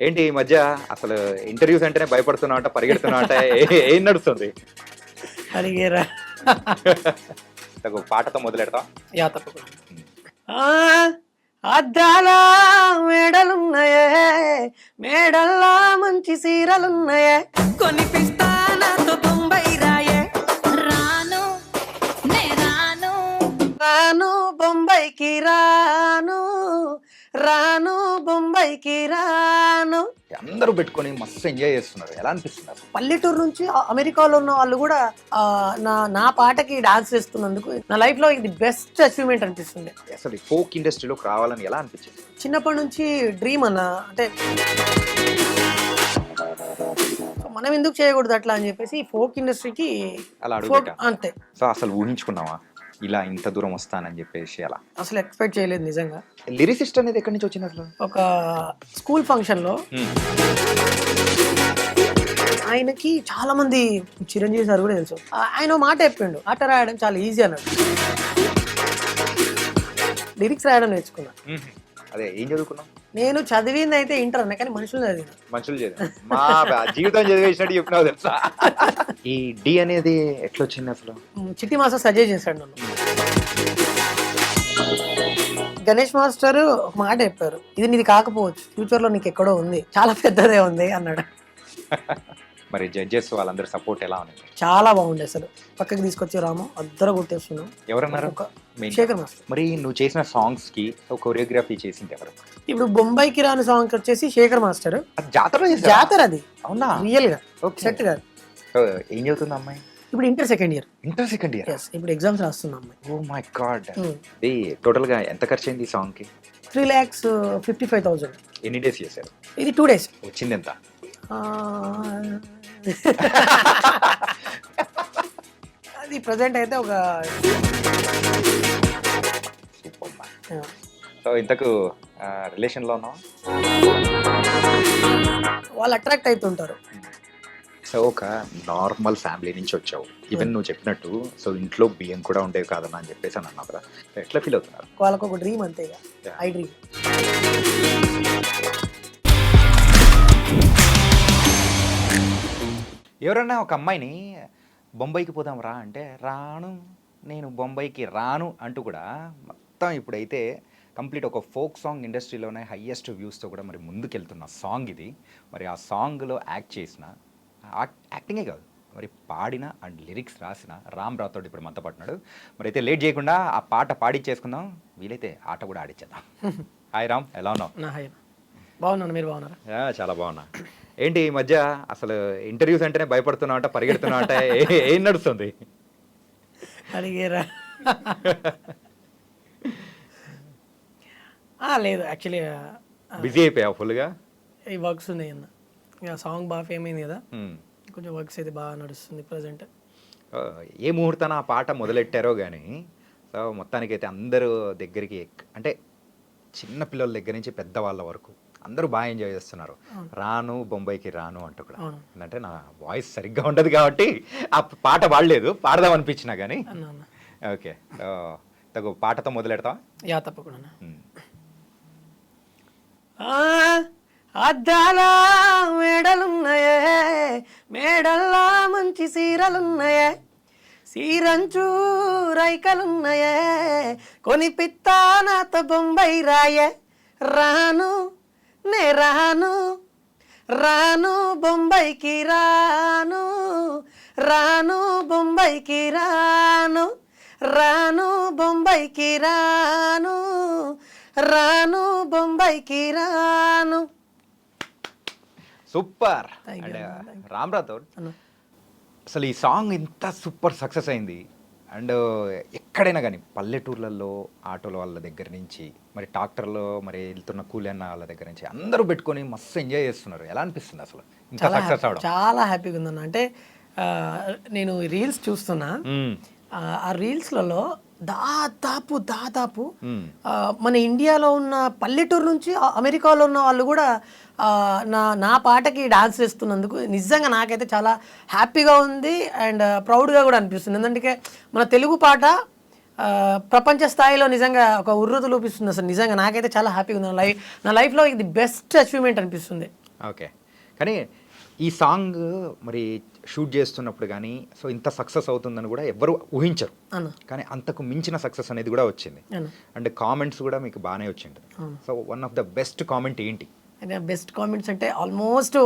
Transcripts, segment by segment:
ఏంటి ఈ మధ్య అసలు ఇంటర్వ్యూస్ అంటేనే భయపడుతున్నావు అంట, పరిగెడుతున్నావు అంట, ఏం నడుస్తుంది? అడిగేరా ఒక పాటతో మొదలెడతాం. యా తప్పకుండా. ఆ, అద్దాల మేడలున్నాయే, మేడల్లా మంచి సీరలున్నాయే, కొనిపిస్తా నాతో బొంబై రాయే, రాను నే రాను రాను బొంబైకి రాను, రాను బొంబైకి రాను. అందరూ పెట్టుకొని మస్తు ఎంజాయ్ చేస్తున్నారు. ఎలా అనిపిస్తున్నారు? పల్లెటూరు నుంచి అమెరికాలో ఉన్న వాళ్ళు కూడా నా పాటకి డాన్స్ చేస్తున్నందుకు నా లైఫ్ లో ఇది బెస్ట్ అచీవ్మెంట్ అనిపిస్తుంది. అసలు ఈ ఫోక్ ఇండస్ట్రీలోకి రావాలని ఎలా అనిపించింది? చిన్నప్పటి నుంచి డ్రీమ్ అన్న, అంటే మనం ఎందుకు చేయకూడదు అట్లా అని చెప్పేసి ఫోక్ ఇండస్ట్రీకి అలా అడుగుతా. అంతే. సో అసలు ఊహించుకున్నావా ఇలా ఇంత దూరం వస్తానని చెప్పేసి? అలా అసలు ఎక్స్పెక్ట్ చేయలేదు నిజంగా. లిరిసిస్ట్ అనేది ఎక్కడి నుంచి వచ్చింది అసలు? ఒక స్కూల్ ఫంక్షన్ లో ఆయనకి చాలా మంది, చిరంజీవి సార్ కూడా తెలుసు, ఆయన మాట చెప్పిండు, ఆట రాయడం చాలా ఈజీ అన్నాడు. లిరిక్స్ రాయడం నేర్చుకున్నా. అదే ఏం చదువుకున్నావు? నేను చదివింది అయితే ఇంటర్ అన్న, కానీ మనుషులు చదివిన. మనుషులు చదివి మా జీవితం చదివేసినట్టు చెప్పినావు తెలుసా. ఈ డి అనేది ఎట్లా వచ్చింది అసలు? చిట్టి మాస్టర్ సజెస్ట్ చేశాడు నన్ను. గణేష్ మాస్టర్ ఒక మాట చెప్పారు, ఇది నీది కాకపోవచ్చు, ఫ్యూచర్ లో నీకు ఎక్కడో ఉంది, చాలా పెద్దదే ఉంది అన్నాడు. మరి జడ్జెస్ వాళ్ళందరూ సపోర్ట్ ఎలా ఉంది? చాలా బాగుండే, అసలు పక్కకి తీసుకొచ్చి రాము అద్దరు కొట్టేస్తున్నాం. ఎవరన్నారు? శేఖర్ మాస్టర్. మరి నువ్వు చేసిన సాంగ్స్ కి కొరియోగ్రఫీ చేసింది ఎవరు? ఇప్పుడు బొంబాయికి రాని సాంగ్ వచ్చేసి శేఖర్ మాస్టర్. అది జాతర జాతర అది. అవునా? రియల్ గా Okay. సెట్ కాదు. ఏం చదువుతుంది అమ్మాయి? ఇప్పుడు inter second year. Inter second year. ఇప్పుడు ఎగ్జామ్స్ రాస్తున్నా అమ్మాయి. Oh my God. ఇది టోటల్ గా ఎంత ఖర్చు అయింది ఈ సాంగ్ కి? 3,55,000. ఎన్ని డేస్ చేశారు? ఇది 2 days. వచ్చింది ఎంత? అది ప్రజెంట్ అయితే ఒక సో ఇంతకు రిలేషన్ లో ఉన్నావా? వాళ్ళు అట్రాక్ట్ అవుతుంటారు. సో ఒక నార్మల్ ఫ్యామిలీ నుంచి వచ్చావు, ఈవెన్ నువ్వు చెప్పినట్టు సో ఇంట్లో బియ్యం కూడా ఉండేవి కాదన్నా అని చెప్పేసి అని అన్నావు కదా, ఎట్లా ఫీల్ అవుతున్నారు? వాళ్ళకు ఒక డ్రీమ్ అంతే, ఐ డ్రీమ్. ఎవరన్నా ఒక అమ్మాయిని బొంబాయికి పోదాం రా అంటే రాను, నేను బొంబాయికి రాను అంటూ కూడా మొత్తం ఇప్పుడైతే కంప్లీట్ ఒక ఫోక్ సాంగ్ ఇండస్ట్రీలోనే హయ్యెస్ట్ వ్యూస్తో కూడా మరి ముందుకెళ్తున్న సాంగ్ ఇది. మరి ఆ సాంగ్లో యాక్ట్ చేసిన, యాక్టింగే కాదు మరి పాడిన అండ్ లిరిక్స్ రాసిన రామ్ రాథోడ్ ఇప్పుడు మనతో పట్టున్నాడు. మరి అయితే లేట్ చేయకుండా ఆ పాట పాడిచ్చేసుకుందాం, వీలైతే ఆట కూడా ఆడిచ్చేద్దాం. హాయ్ రామ్, ఎలా ఉన్నావు? బాగున్నాను, మీరు బాగున్నారా? చాలా బాగున్నా. ఏంటి ఈ మధ్య అసలు ఇంటర్వ్యూస్ అంటేనే భయపడుతున్నావు అంట, పరిగెడుతున్నావు అంట, ఏం నడుస్తుంది? అడిగేరా లేదు, యాక్చువల్లీ బిజీ అయిపోయావు ఫుల్గా? ఈ వర్క్స్ ఉన్నాయి అన్న, ఇక సాంగ్ బాగా ఫేమ్ అయింది కదా, కొంచెం వర్క్స్ అయితే బాగా నడుస్తుంది ప్రజెంట్. ఏ ముహూర్తాన ఆ పాట మొదలెట్టారో కానీ సో మొత్తానికైతే అందరూ దగ్గరికి, అంటే చిన్న పిల్లల దగ్గర నుంచి పెద్దవాళ్ళ వరకు అందరూ బాగా ఎంజాయ్ చేస్తున్నారు. రాను బొంబాయికి రాను అంటూ కూడా. అంటే నా వాయిస్ సరిగ్గా ఉండదు కాబట్టి ఆ పాట పాడలేదు, పాడదాం అనిపించినా కానీ. ఓకే, తగు పాటతో మొదలెడతావా? యా తప్పకుండా. అద్దాల మేడలున్నాయే, మేడల్లా మంచి సీరలున్నాయే, సీరంచు రైకలున్నాయే, కొనిపిత్తా నాతో బొంబై రాయే, రాను నే రాను, రాను బొంబైకి రాను, రాను బొంబైకి రాను, రాను బొంబైకి రాను, రాను బొంబైకి రాను. సూపర్. అండ్ రామ్ రాథోడ్, అసలు ఈ సాంగ్ ఇంత సూపర్ సక్సెస్ అయింది. అండ్ ఎక్కడైనా కానీ పల్లెటూర్లలో ఆటోల వాళ్ళ దగ్గర నుంచి మరి ట్రాక్టర్లో మరి వెళ్తున్న కూలన్న వాళ్ళ దగ్గర నుంచి అందరూ పెట్టుకొని మస్తు ఎంజాయ్ చేస్తున్నారు. ఎలా అనిపిస్తుంది అసలు ఇంత సక్సెస్ అవడం? చాలా హ్యాపీగా ఉందన్న. అంటే నేను రీల్స్ చూస్తున్నా, ఆ రీల్స్లలో దాదాపు మన ఇండియాలో ఉన్న పల్లెటూరు నుంచి అమెరికాలో ఉన్న వాళ్ళు కూడా నా పాటకి డాన్స్ చేస్తున్నందుకు నిజంగా నాకైతే చాలా హ్యాపీగా ఉంది అండ్ ప్రౌడ్గా కూడా అనిపిస్తుంది. ఎందుకంటే మన తెలుగు పాట ప్రపంచ స్థాయిలో నిజంగా ఒక ఉర్రూతు లోపిస్తుంది. అసలు నిజంగా నాకైతే చాలా హ్యాపీగా ఉంది. నా లైఫ్లో ఇది బెస్ట్ అచీవ్మెంట్ అనిపిస్తుంది. ఓకే. కానీ ఈ సాంగ్ మరి షూట్ చేస్తున్నప్పుడు కానీ సో ఇంత సక్సెస్ అవుతుందని కూడా ఎవ్వరు ఊహించరు. అన్న కానీ అంతకు మించిన సక్సెస్ అనేది కూడా వచ్చింది. అన్న అండ్ కామెంట్స్ కూడా మీకు బాగానే వచ్చింది. So one of the best comment ఏంటి? అదే బెస్ట్ కామెంట్స్ అంటే ఆల్మోస్ట్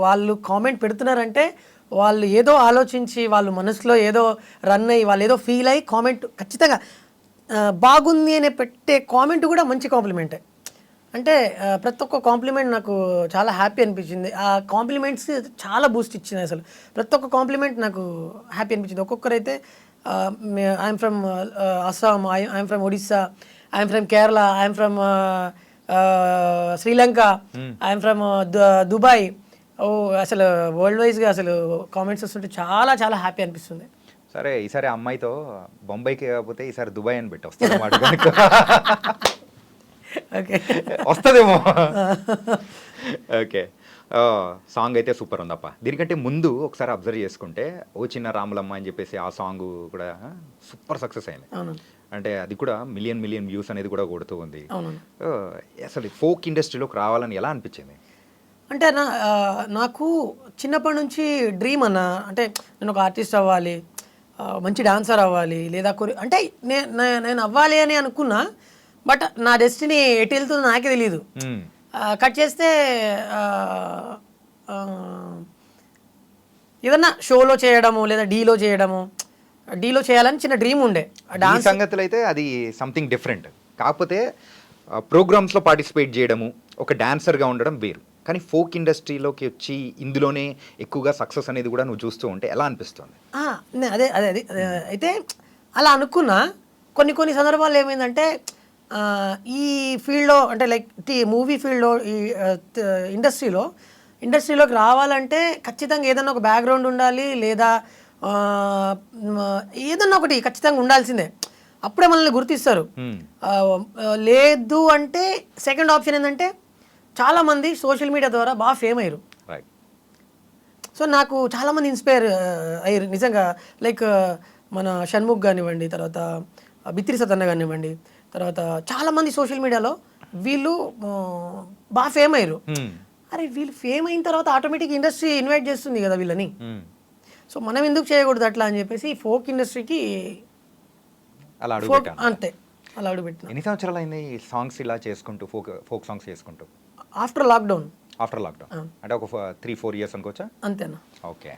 వాళ్ళు కామెంట్ పెడుతున్నారంటే వాళ్ళు ఏదో ఆలోచించి వాళ్ళు మనసులో ఏదో రన్ అయ్యి వాళ్ళు ఏదో ఫీల్ అయ్యి కామెంట్ ఖచ్చితంగా బాగుంది అని పెట్టే కామెంట్ కూడా మంచి కాంప్లిమెంటే. అంటే ప్రతి ఒక్క కాంప్లిమెంట్ నాకు చాలా హ్యాపీ అనిపించింది. ఆ కాంప్లిమెంట్స్ చాలా బూస్ట్ ఇచ్చింది. అసలు ప్రతి ఒక్క కాంప్లిమెంట్ నాకు హ్యాపీ అనిపించింది. ఒక్కొక్కరైతే I'm from Assam, I'm from Odisha, I'm from Kerala, I'm from Sri Lanka, I'm from Dubai. ఓ అసలు వరల్డ్ వైజ్గా అసలు కామెంట్స్ వస్తుంటే చాలా చాలా హ్యాపీ అనిపిస్తుంది. సరే ఈసారి ఆ అమ్మాయితో బొంబాయికి కాకపోతే ఈసారి దుబాయ్ అని పెట్టి వస్తుంది మాట కనుక ఓకే వస్తుందేమో. ఓకే. సాంగ్ అయితే సూపర్ ఉందప్ప. దీనికంటే ముందు ఒకసారి అబ్జర్వ్ చేసుకుంటే ఓ చిన్న రాములమ్మ అని చెప్పేసి ఆ సాంగ్ కూడా సూపర్ సక్సెస్ అయింది. అవును అంటే అది కూడా మిలియన్ వ్యూస్ అనేది కూడా కొడుతూ ఉంది. అవును అసలు ఫోక్ ఇండస్ట్రీలోకి రావాలని ఎలా అనిపించింది? అంటే నాకు చిన్నప్పటి నుంచి డ్రీమ్ అన్న. అంటే నేను ఒక ఆర్టిస్ట్ అవ్వాలి, మంచి డాన్సర్ అవ్వాలి, లేదా అంటే నేను అవ్వాలి అని అనుకున్నా. బట్ నా డెస్టినీ ఎటు వెళ్తుందో నాకే తెలియదు. కట్ చేస్తే ఏదన్నా షోలో చేయడము లేదా డీలో చేయడము, డీలో చేయాలని చిన్న డ్రీమ్ ఉండే. డాన్స్ సంగతులు అయితే అది సంథింగ్ డిఫరెంట్. కాకపోతే ప్రోగ్రామ్స్లో పార్టిసిపేట్ చేయడము, ఒక డాన్సర్గా ఉండడం వేరు. కానీ ఫోక్ ఇండస్ట్రీలోకి వచ్చి ఇందులోనే ఎక్కువగా సక్సెస్ అనేది కూడా నువ్వు చూస్తూ ఉంటే ఎలా అనిపిస్తుంది? అదే అదే అదే అయితే అలా అనుకున్నా. కొన్ని సందర్భాల్లో ఏమైందంటే ఈ ఫీల్డ్లో అంటే లైక్ మూవీ ఫీల్డ్లో ఈ ఇండస్ట్రీలోకి రావాలంటే ఖచ్చితంగా ఏదన్నా ఒక బ్యాక్గ్రౌండ్ ఉండాలి, లేదా ఏదన్నా ఒకటి ఖచ్చితంగా ఉండాల్సిందే. అప్పుడే మనల్ని గుర్తిస్తారు. లేదు అంటే సెకండ్ ఆప్షన్ ఏంటంటే చాలామంది సోషల్ మీడియా ద్వారా బాగా ఫేమ్ అయ్యారు. సో నాకు చాలామంది ఇన్స్పైర్ అయ్యారు నిజంగా. లైక్ మన షణ్ముఖ్ కానివ్వండి, తర్వాత బిత్రి సతన్న కానివ్వండి, తర్వాత చాలామంది సోషల్ మీడియాలో వీళ్ళు బాగా ఫేమ్ అయ్యారు. అరే వీళ్ళు ఫేమ్ అయిన తర్వాత ఆటోమేటిక్ ఇండస్ట్రీ ఇన్వైట్ చేస్తుంది కదా వీళ్ళని. సో మనం ఎందుకు చేయకూడదు అట్లా అని చెప్పేసి ఫోక్ ఇండస్ట్రీకి అలా అంతే అలా అడుగుపెట్టిన. ఎన్ని సంవత్సరాలు అయింది ఈ సాంగ్స్ ఇలా చేసుకుంటూ ఫోక్ సాంగ్స్ చేసుకుంటూ? ఆఫ్టర్ లాక్డౌన్ అంటే ఒక 3-4 ఇయర్స్ అనుకోవచ్చా? అంతేనా. ఓకే.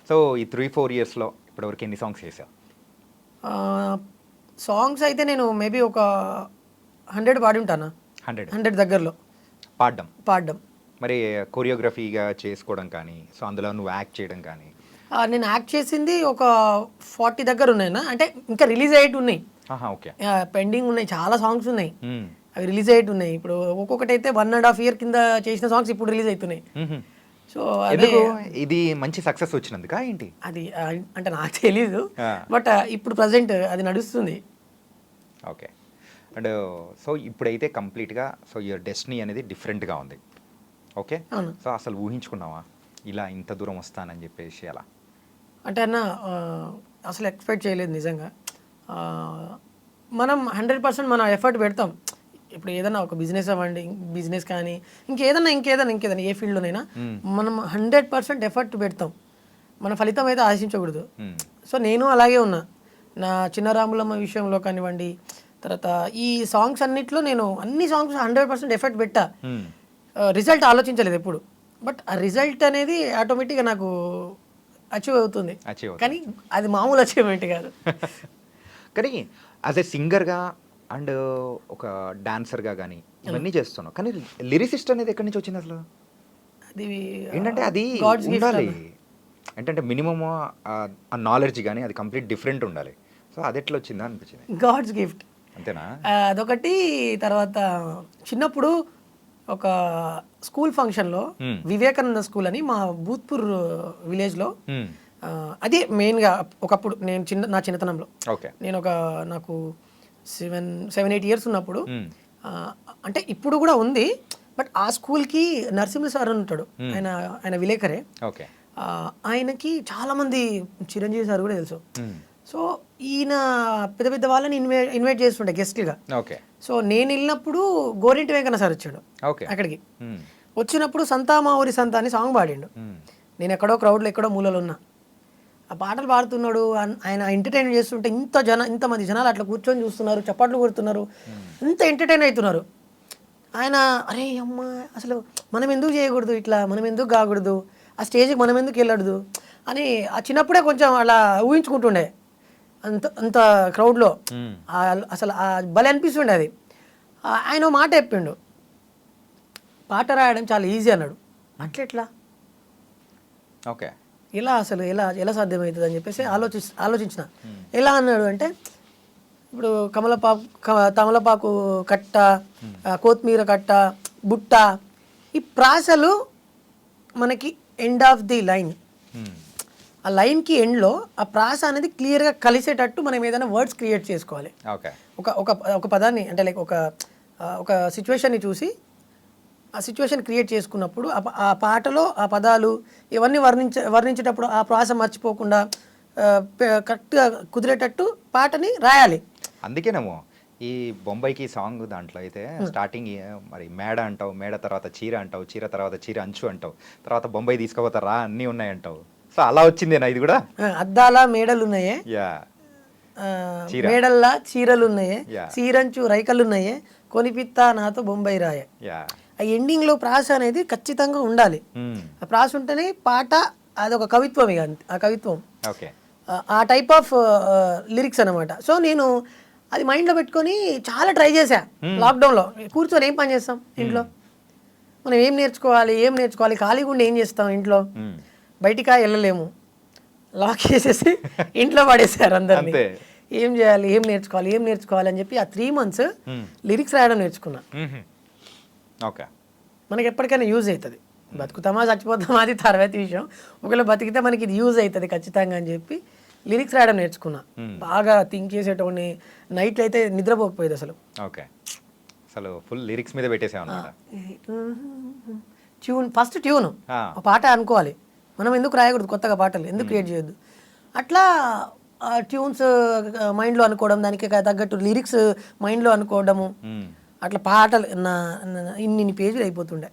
సో ఈ 3-4 ఇయర్స్లో ఇప్పటివరకు ఎన్ని సాంగ్స్ చేసావు? సాంగ్స్ అయితే నేను మేబీ ఒక 100 పాడి ఉంటానా. 100 దగ్గరలో పాడడం. మరి కొరియోగ్రఫీగా చేసుకోవడం కానీ, సో అందులో నువ్వు యాక్ట్ చేయడం కానీ? నేను యాక్ట్ చేసింది ఒక 40 దగ్గర ఉన్నాయినా. అంటే ఇంకా రిలీజ్ అయ్యేటి ఉన్నాయి, ఓకే, పెండింగ్ ఉన్నాయి, చాలా సాంగ్స్ ఉన్నాయి, అవి రిలీజ్ అయ్యేటి ఉన్నాయి. ఇప్పుడు ఒక్కొక్కటి అయితే 1.5 year కింద చేసిన సాంగ్స్ ఇప్పుడు రిలీజ్ అవుతున్నాయి. సో ఇది మంచి సక్సెస్ వచ్చినందుకా ఏంటి? అది అంటే నాకు తెలీదు, బట్ ఇప్పుడు ప్రజెంట్ అది నడుస్తుంది. ఓకే. అండ్ సో ఇప్పుడైతే కంప్లీట్గా సో యువర్ డెస్టినీ అనేది డిఫరెంట్గా ఉంది. ఓకే. సో అసలు ఊహించుకున్నావా ఇలా ఇంత దూరం వస్తానని చెప్పేసి? అలా అంటే అన్న అసలు ఎక్స్పెక్ట్ చేయలేదు నిజంగా. మనం 100% మన ఎఫర్ట్ పెడతాం. ఇప్పుడు ఏదైనా ఒక బిజినెస్ అవ్వండి, బిజినెస్ కానీ ఇంకేదైనా ఏ ఫీల్డ్లోనైనా మనం 100% ఎఫర్ట్ పెడతాం. మన ఫలితం అయితే ఆశించకూడదు. సో నేను అలాగే ఉన్నా. నా చిన్న రాములమ్మ విషయంలో కానివ్వండి, తర్వాత ఈ సాంగ్స్ అన్నిట్లో నేను అన్ని సాంగ్స్ 100% ఎఫర్ట్ పెట్టా. రిజల్ట్ ఆలోచించలేదు ఎప్పుడు. బట్ ఆ రిజల్ట్ అనేది ఆటోమేటిక్గా నాకు అచీవ్ అవుతుంది. కానీ అది మామూలు అచీవ్మెంట్ కాదు. కానీ యాజ్ ఎ సింగర్గా అండ్ ఒక డాన్సర్గా కానీ ఇవన్నీ చేస్తున్నావు, కానీ లిరిసిస్ట్ అనేది ఎక్కడి నుంచి వచ్చింది అసలు? అది ఏంటంటే అది ఉండాలి, ఏంటంటే మినిమమ్ ఆ నాలెడ్జ్ కానీ అది కంప్లీట్ డిఫరెంట్ ఉండాలి. సో అది ఎట్లా వచ్చిందా అనిపించింది? గాడ్స్ గిఫ్ట్ అంతేనా? అదొకటి. తర్వాత చిన్నప్పుడు ఒక స్కూల్ ఫంక్షన్లో వివేకానంద స్కూల్ అని మా భూత్పూర్ విలేజ్లో, అది మెయిన్గా ఒకప్పుడు నేను నా చిన్నతనంలో, నేను నాకు 7-8 years ఉన్నప్పుడు, అంటే ఇప్పుడు కూడా ఉంది, బట్ ఆ స్కూల్కి నరసింహ సార్ అని ఉంటాడు, ఆయన విలేకరే. ఆయనకి చాలామంది చిరంజీవి సార్ కూడా తెలుసు. సో ఈయన పెద్ద పెద్ద వాళ్ళని ఇన్వైట్ చేస్తుండే గెస్ట్లుగా. సో నేను వెళ్ళినప్పుడు గోరింటి వెంకన్న సార్ వచ్చాడు అక్కడికి. వచ్చినప్పుడు సంతా మా ఊరి సంత అని సాంగ్ పాడిండు. నేను ఎక్కడో క్రౌడ్లో ఎక్కడో మూలలో ఉన్నా. ఆ పాటలు పాడుతున్నాడు, ఆయన ఎంటర్టైన్ చేస్తుంటే ఇంతమంది జనాలు అట్లా కూర్చొని చూస్తున్నారు, చప్పట్లు కొడుతున్నారు, ఇంత ఎంటర్టైన్ అవుతున్నారు. ఆయన అరే అమ్మ అసలు మనం ఎందుకు చేయకూడదు ఇట్లా, మనం ఎందుకు కాకూడదు, ఆ స్టేజ్కి మనం ఎందుకు వెళ్ళకూడదు అని ఆ చిన్నప్పుడే కొంచెం అలా ఊహించుకుంటుండే. అంత క్రౌడ్లో అసలు భలే అనిపిస్తుండే అది. ఆయన ఓ మాట చెప్పిండు, పాట రాయడం చాలా ఈజీ అన్నాడు. అట్లెట్లా, ఓకే, ఎలా అసలు ఎలా ఎలా సాధ్యమవుతుంది అని చెప్పేసి ఆలోచించిన. ఎలా అన్నాడు అంటే, ఇప్పుడు తమలపాకు కట్ట, కొత్తిమీర కట్ట, బుట్ట, ఈ ప్రాసలు మనకి ఎండ్ ఆఫ్ ది లైన్, ఆ లైన్కి ఎండ్లో ఆ ప్రాస అనేది క్లియర్గా కలిసేటట్టు మనం ఏదైనా వర్డ్స్ క్రియేట్ చేసుకోవాలి. ఓకే, ఒక పదాన్ని అంటే లైక్ ఒక సిచ్యువేషన్ని చూసి ఆ సిచ్యువేషన్ క్రియేట్ చేసుకున్నప్పుడు ఆ పాటలో ఆ పదాలు ఇవన్నీ వర్ణించేటప్పుడు ఆ ప్రాస మర్చిపోకుండా కరెక్ట్గా కుదిరేటట్టు పాటని రాయాలి. అందుకేనేమో ఈ బొంబాయికి సాంగ్ దాంట్లో అయితే స్టార్టింగ్ మరి మేడ అంటావు, మేడ తర్వాత చీర అంటావు, చీర తర్వాత చీర అంచు అంటావు, తర్వాత బొంబాయి తీసుకుపోతారా అన్నీ ఉన్నాయి అంటావు. సో అలా వచ్చిందేనా ఇది కూడా? అద్దాల మేడలు ఉన్నాయే, యా, మేడల్లా చీరలు ఉన్నాయే, చీరంచు రైకలు ఉన్నాయే, కొనిపిత్తా నాతో బొంబాయి రాయే. యా, ఆ ఎండింగ్లో ప్రాస అనేది ఖచ్చితంగా ఉండాలి. ఆ ప్రాస ఉంటేనే పాట అదొక కవిత్వం. ఇక ఆ కవిత్వం ఓకే, ఆ టైప్ ఆఫ్ లిరిక్స్ అనమాట. సో నేను అది మైండ్లో పెట్టుకొని చాలా ట్రై చేశా. లాక్డౌన్లో కూర్చొని ఏం పని చేస్తాం ఇంట్లో, మనం ఏం నేర్చుకోవాలి, ఖాళీగా ఉండి ఏం చేస్తాం ఇంట్లో, బయటికా వెళ్ళలేము, లాక్ చేసేసి ఇంట్లో పడేసారు అందరినీ. ఏం చేయాలి, ఏం నేర్చుకోవాలి అని చెప్పి ఆ 3 months లిరిక్స్ రాయడం నేర్చుకున్నా. ఓకే, మనకి ఎప్పటికైనా యూజ్ అవుతుంది. బతుకుతామా చచ్చిపోతామా అది తర్వాత విషయం, ఒకవేళ బతికితే మనకి ఇది యూజ్ అవుతుంది ఖచ్చితంగా అని చెప్పి లిరిక్స్ రాయడం నేర్చుకున్నా. బాగా థింక్ చేసేటోని, నైట్లో అయితే నిద్రపోకపోయేది అసలు. ఓకే, అసలు ఫుల్ లిరిక్స్ మీద పెట్టేసావు అన్నమాట. ఫస్ట్ ట్యూన్ పాట అనుకోవాలి, మనం ఎందుకు రాయకూడదు కొత్తగా పాటలు, ఎందుకు క్రియేట్ చేయొద్దు. అట్లా ట్యూన్స్ మైండ్లో అనుకోవడం, దానికి తగ్గట్టు లిరిక్స్ మైండ్లో అనుకోవడము, అట్లా పాటలు ఇన్ని పేజీలు అయిపోతుండే.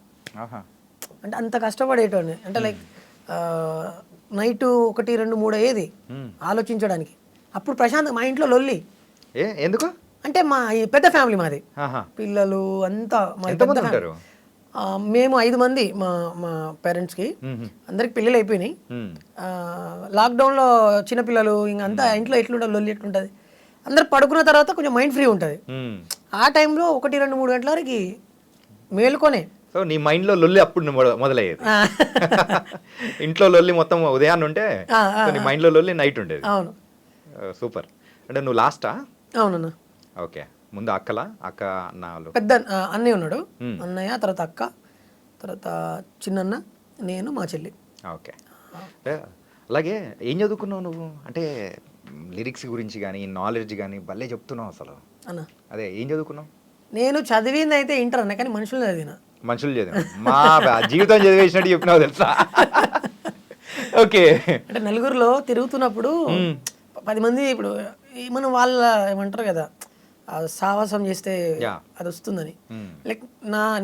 అంటే అంత కష్టపడేటోని, అంటే లైక్ నైట్ 1, 2, 3 అయ్యేది ఆలోచించడానికి. అప్పుడు ప్రశాంత్ మా ఇంట్లో లొల్లి. ఎందుకు అంటే మా పెద్ద ఫ్యామిలీ మాది, పిల్లలు అంతా మేము 5 మంది మా పేరెంట్స్కి, అందరికి పెళ్ళిళ్ళు అయిపోయినాయి. లాక్డౌన్లో చిన్నపిల్లలు ఇంకంతా ఇంట్లో ఎట్లుంటుంది, లొల్లి ఎట్లుంటుంది, అందరు పడుకున్న తర్వాత కొంచెం మైండ్ ఫ్రీ ఉంటుంది. ఆ టైంలో 1, 2, 3 గంటల వరకు మేలుకొనే. సో నీ మైండ్లో లొల్లి అప్పుడు మొదలయ్యేది. ఇంట్లో లొల్లి మొత్తం ఉదయాన్నే ఉంటే నీ మైండ్లో లొల్లి నైట్ ఉండేది. అవును, సూపర్. అంటే నువ్వు లాస్టా? అవునన్నా. ఓకే, ముందు అక్క అన్నలు పెద్ద అన్నయ్య ఉన్నాడు, అన్నయ్య తర్వాత అక్క, తర్వాత చిన్నన్న, నేను, మా చెల్లి. ఓకే, అలాగే ఏం చదువుకున్నావు నువ్వు? అంటే లిరిక్స్ గురించి కానీ నాలెడ్జ్ కానీ భలే చెప్తున్నావు అసలు. అన్న అదే ఏం చదువుకున్నావు? నేను చదివింది అయితే ఇంటర్ అన్న, కానీ మనుషులు చదివిన. మనుషులు చదివా? మా జీవితం చదివేసినట్టు చెప్పినావు తెలుసా. ఓకే, అంటే నలుగురిలో తిరుగుతున్నప్పుడు 10 మంది, ఇప్పుడు మనం వాళ్ళ ఏమంటారు కదా, సాహసం చేస్తే అది వస్తుందని, లైక్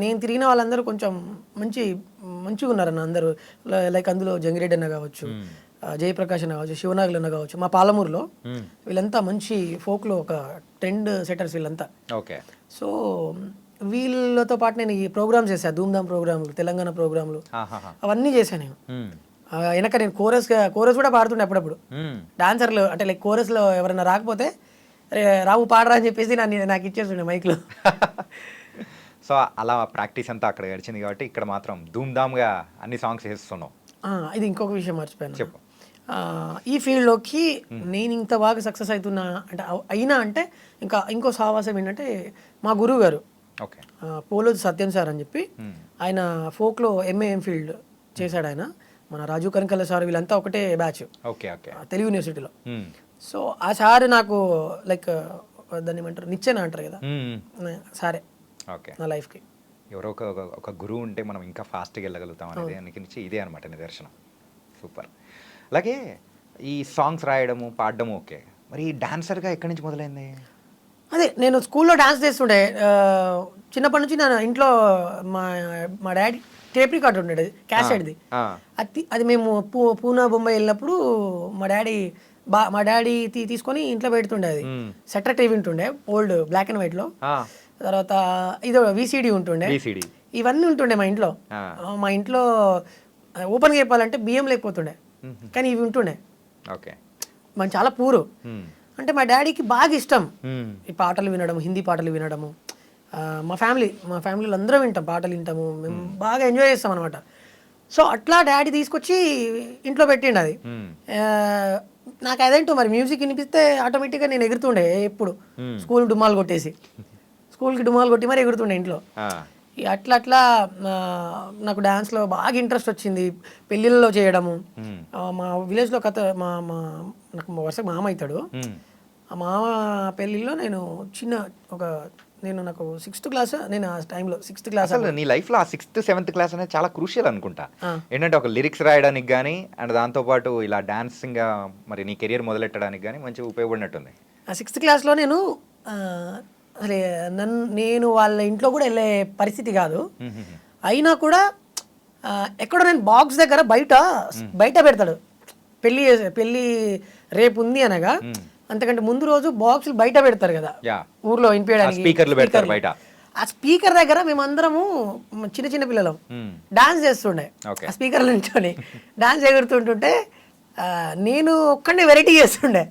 నేను తిరిగిన వాళ్ళందరూ కొంచెం మంచిగా ఉన్నారన్న అందరూ. లైక్ అందులో జంగిరెడ్డి అన్న కావచ్చు, జయప్రకాష్ అన్న కావచ్చు, శివనాగులు అన్న కావచ్చు, మా పాలమూరులో వీళ్ళంతా మంచి ఫోక్లో ఒక ట్రెండ్ సెటర్స్ వీళ్ళంతా. ఓకే, సో వీళ్ళతో పాటు నేను ఈ ప్రోగ్రామ్స్ చేశాను, ధూమ్ధామ్ ప్రోగ్రాములు, తెలంగాణ ప్రోగ్రాములు, అవన్నీ చేశాను నేను. వెనక నేను కోరస్ కూడా పాడుతుండే అప్పుడప్పుడు. డాన్సర్లు అంటే లైక్ కోరస్లో ఎవరైనా రాకపోతే రావు పాడరా అని చెప్పేసి నాకు ఇచ్చేస్తుండే మైక్లో. సో అలా ప్రాక్టీస్ అంతా అక్కడ గడిచింది కాబట్టి ఇక్కడ మాత్రం ధూమ్ధామ్గా అన్ని సాంగ్స్ వేస్తున్నావు. ఇది ఇంకొక విషయం మర్చిపోయాను చెప్పు. ఈ ఫీల్డ్లోకి నేను ఇంత బాగా సక్సెస్ అవుతున్నా అంటే ఇంకో సావాసం ఏంటంటే మా గురువు గారు ఓకే, పోలోజు సత్యం సార్ అని చెప్పి, ఆయన ఫోక్లో MA/MPhil చేశాడు. ఆయన మన రాజు కనకల్ల సార్ వీళ్ళంతా ఒకటే బ్యాచ్. ఓకే, ఓకే, తెలుగు యూనివర్సిటీలో. సో ఆ సార్ నాకు లైక్ దాన్ని ఏమంటారు, నిచ్చెన అంటారు కదా, సారే ఓకే నా లైఫ్కి. ఎవరో ఒక గురువు ఉంటే మనం ఇంకా ఫాస్ట్గా వెళ్ళగలుగుతాం అనేది నుంచి ఇదే అనమాట నిదర్శనం. సూపర్. అలాగే ఈ సాంగ్స్ రాయడము, పాడడము ఓకే, మరి డాన్సర్గా ఎక్కడి నుంచి మొదలైంది? అదే నేను స్కూల్లో డాన్స్ చేస్తుండే చిన్నప్పటి నుంచి. నేను ఇంట్లో మా డాడీ టేప్ రికార్డ్ ఉండేది క్యాసెట్ది. అది మేము పూనా బొంబాయి వెళ్ళినప్పుడు మా డాడీ తీసుకొని ఇంట్లో పెడుతుండే. అది సెటర్ టీవీ ఉంటుండే ఓల్డ్ బ్లాక్ అండ్ వైట్ లో. తర్వాత ఇదో విసిడి ఉంటుండే. ఇవన్నీ ఉంటుండే మా ఇంట్లో. మా ఇంట్లో ఓపెన్ గా చెప్పాలంటే బియ్యం లేకపోతుండే, కానీ ఇవి ఉంటుండే. మనం చాలా పూరు. అంటే మా డాడీకి బాగా ఇష్టం ఈ పాటలు వినడం, హిందీ పాటలు వినడము. మా ఫ్యామిలీలో అందరం వింటాం, పాటలు వింటాము, మేము బాగా ఎంజాయ్ చేస్తాం అనమాట. సో అట్లా డాడీ తీసుకొచ్చి ఇంట్లో పెట్టిండు అది. నాకు అదేంటో మరి మ్యూజిక్ వినిపిస్తే ఆటోమేటిక్గా నేను ఎగురుతుండే. ఎప్పుడు స్కూల్కి డుమాలు కొట్టి మరి ఎగురుతుండే ఇంట్లో. అట్లా నాకు డాన్స్లో బాగా ఇంట్రెస్ట్ వచ్చింది. పెళ్ళిళ్ళలో చేయడము. మా విలేజ్లో నాకు వరుసగా మామ అవుతాడు. ఆ మామ పెళ్ళిళ్ళలో నాకు 6th క్లాస్, నేను ఆ టైంలో 6th క్లాస్. అసలు నీ లైఫ్లో ఆ 6th 7th క్లాస్ అనేది చాలా క్రూషియల్ అనుకుంటా. ఏంటంటే ఒక లిరిక్స్ రాయడానికి కానీ అండ్ దాంతోపాటు ఇలా డాన్సింగ్ మరి నీ కెరియర్ మొదలెట్టడానికి కానీ మంచిగా ఉపయోగపడినట్టుంది. ఆ 6th క్లాస్లో నేను అసలు నేను వాళ్ళ ఇంట్లో కూడా వెళ్ళే పరిస్థితి కాదు. అయినా కూడా ఎక్కడో నేను బాక్స్ దగ్గర బయట పెడతాడు. పెళ్ళి రేపు ఉంది అనగా అంతకంటే ముందు రోజు బాక్సులు బయట పెడతారు కదా ఊర్లో వినిపించడానికి. ఆ స్పీకర్ దగ్గర మేమందరము చిన్న పిల్లలం డాన్స్ చేస్తుండే. ఆ స్పీకర్ నుంచొని డాన్స్ ఎగురుతుంటుంటే నేను ఒక్కడే వెరైటీ చేస్తుండే.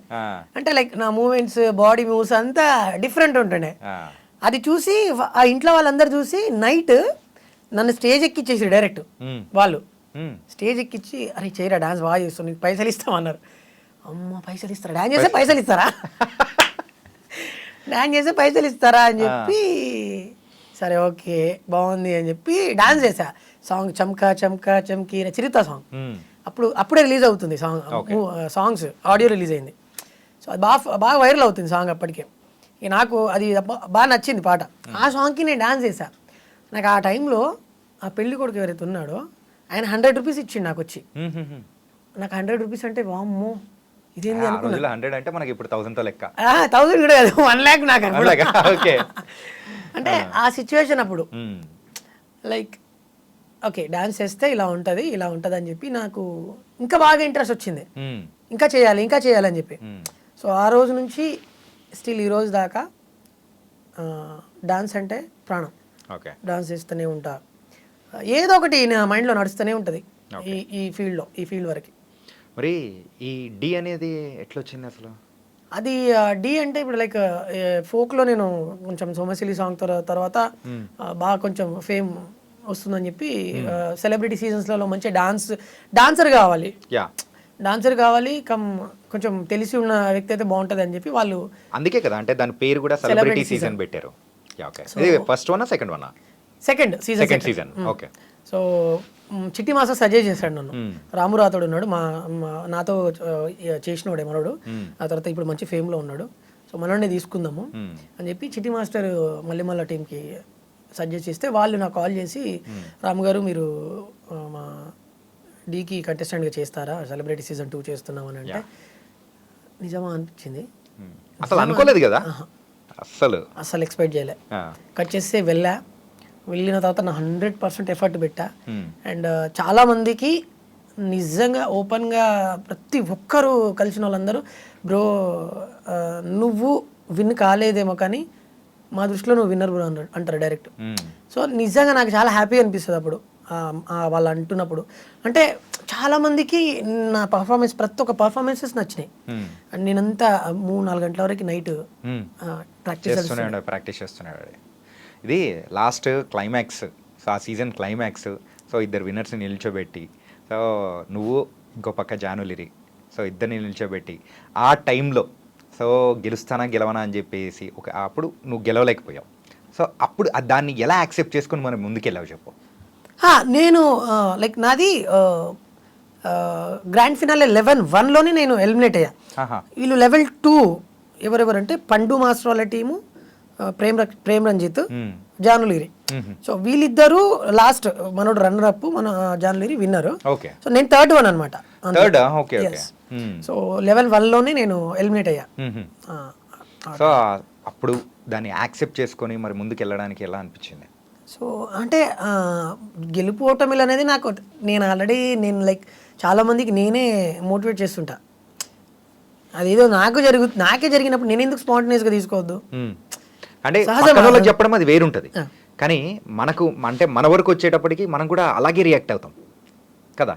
అంటే లైక్ నా మూమెంట్స్, బాడీ మూవ్స్ అంతా డిఫరెంట్ ఉంటుండే. అది చూసి ఆ ఇంట్లో వాళ్ళందరూ చూసి నైట్ నన్ను స్టేజ్ ఎక్కిచ్చేసి డైరెక్ట్ వాళ్ళు స్టేజ్ ఎక్కిచ్చి, అరే చేయరా డాన్స్ బాగా చేస్తాను, నీకు పైసలు ఇస్తామన్నారు. అమ్మ పైసలు ఇస్తారా? డాన్స్ చేస్తే పైసలు ఇస్తారా? డాన్స్ చేస్తే పైసలు ఇస్తారా అని చెప్పి, సరే ఓకే బాగుంది అని చెప్పి డాన్స్ చేసా. సాంగ్ చమ్కా చమ్కా చమ్కీ చిరుత సాంగ్ అప్పుడే రిలీజ్ అవుతుంది. సాంగ్స్ ఆడియో రిలీజ్ అయింది. సో అది బాగా వైరల్ అవుతుంది సాంగ్ అప్పటికే. నాకు అది బాగా నచ్చింది పాట. ఆ సాంగ్కి నేను డాన్స్ చేశా. నాకు ఆ టైంలో ఆ పెళ్లి కొడుకు ఎవరైతే ఉన్నాడో ఆయన 100 రూపీస్ ఇచ్చిండు నాకు వచ్చి. నాకు 100 రూపీస్ అంటే వామ్మో ఇదేంది అనుకున్నా. 100 అంటే మనకి ఇప్పుడు 1000తో లెక్క. 1000 కూడా కాదు, 1 lakh నాకు అంటే ఆ సిచ్యువేషన్ అప్పుడు లైక్ ఓకే డాన్స్ చేస్తే ఇలా ఉంటుంది అని చెప్పి నాకు ఇంకా బాగా ఇంట్రెస్ట్ వచ్చింది. ఇంకా చేయాలని చెప్పి. సో ఆ రోజు నుంచి స్టిల్ ఈ రోజు దాకా డాన్స్ అంటే ప్రాణం. డాన్స్ చేస్తూనే ఉంటా. ఏదో ఒకటి నా మైండ్లో నడుస్తూనే ఉంటుంది ఈ ఫీల్డ్ వరకు. మరి ఈ డి అనేది ఎట్లా వచ్చింది అసలు? అది డి అంటే ఇప్పుడు లైక్ ఫోక్లో నేను కొంచెం సోమశిలి సాంగ్ తర్వాత బాగా కొంచెం ఫేమ్ వస్తుందని చెప్పి సెలబ్రిటీ సీజన్స్లలో మంచి డాన్సర్ కావాలి కొంచెం తెలిసి ఉన్న వ్యక్తి అయితే బాగుంటుంది అని చెప్పి వాళ్ళు, అందుకే కదా అంటే దాని పేరు కూడా సెలబ్రిటీ సీజన్ పెట్టారు. First one second one? Second season. Okay. So చిట్టి మాస్టర్ సజెస్ట్ చేశాడు నన్ను. రాము రాథోడ్ ఉన్నాడు నాతో చేసినోడే మనోడు. ఆ తర్వాత ఇప్పుడు మంచి ఫేమ్లో ఉన్నాడు. సో మనోడిని తీసుకుందాము అని చెప్పి చిట్టి మాస్టర్ మళ్ళీ టీంకి సజెస్ట్ చేస్తే వాళ్ళు నాకు కాల్ చేసి, రాము గారు మీరు మా డీకి కంటెస్టెంట్గా చేస్తారా, సెలబ్రిటీ సీజన్ 2 చేస్తున్నాం అని అంటే నిజమా అనిపించింది. అసలు అనుకోలేదు కదా, అసలు ఎక్స్పెక్ట్ చేయలే. కట్ చేస్తే వెళ్ళిన తర్వాత నా 100% ఎఫర్ట్ పెట్టా. అండ్ చాలా మందికి నిజంగా ఓపెన్గా ప్రతి ఒక్కరు కలిసిన వాళ్ళందరూ బ్రో నువ్వు విన్ కాలేదేమో కానీ మా దృష్టిలో నువ్వు విన్నర్ బ్రో అంటారు డైరెక్ట్. సో నిజంగా నాకు చాలా హ్యాపీ అనిపిస్తుంది అప్పుడు వాళ్ళు అంటున్నప్పుడు. అంటే చాలా మందికి నా పర్ఫార్మెన్స్ ప్రతి ఒక్క పర్ఫార్మెన్సెస్ నచ్చినాయి. అండ్ నేనంతా 3-4 గంటల వరకు నైట్ ప్రాక్టీస్ చేస్తున్నాడు. ఇది లాస్ట్ క్లైమాక్స్, సో ఆ సీజన్ క్లైమాక్స్. సో ఇద్దరు విన్నర్స్ని నిల్చోబెట్టి, సో నువ్వు ఇంకో పక్క జానులిరి, సో ఇద్దరిని నిల్చోబెట్టి ఆ టైంలో సో గెలవనా అని చెప్పేసి అప్పుడు నువ్వు గెలవలేకపోయావు. సో అప్పుడు దాన్ని ఎలా యాక్సెప్ట్ చేసుకొని మనం ముందుకెళ్ళావు చెప్పు. నేను లైక్ నాది గ్రాండ్ ఫినాలే 11-1లోనే నేను ఎలిమినేట్ అయ్యా. వీళ్ళు లెవెల్ 2 ఎవరెవరంటే పండు మాస్టర్ వాళ్ళ టీము, ప్రేమ్ రంజిత్, జానులిరి. సో వీళ్ళిద్దరు లాస్ట్, మనోడు రన్నర్ అప్, మన జానులిరి విన్నర్. సో నేను థర్డ్ వన్ అనమాట. సో లెవెల్ 1లోనే నేను ఎలిమినేట్ అయ్యా. సో అప్పుడు దాన్ని యాక్సెప్ట్ చేసుకొని మరి ముందుకు వెళ్ళడానికి ఎలా అనిపించింది? సో అంటే గెలుపు ఓటమిలు అనేది నాకు నేను ఆల్రెడీ నేను లైక్ చాలామందికి నేనే మోటివేట్ చేస్తుంటా. అదేదో నాకే జరిగినప్పుడు నేను ఎందుకు స్పాంటేనియస్గా తీసుకోవద్దు. అంటే సహజమా? పక్కన వాళ్ళకి చెప్పడం అది వేరుంటుంది, కానీ మనకు అంటే మన వరకు వచ్చేటప్పటికి మనం కూడా అలాగే రియాక్ట్ అవుతాం కదా.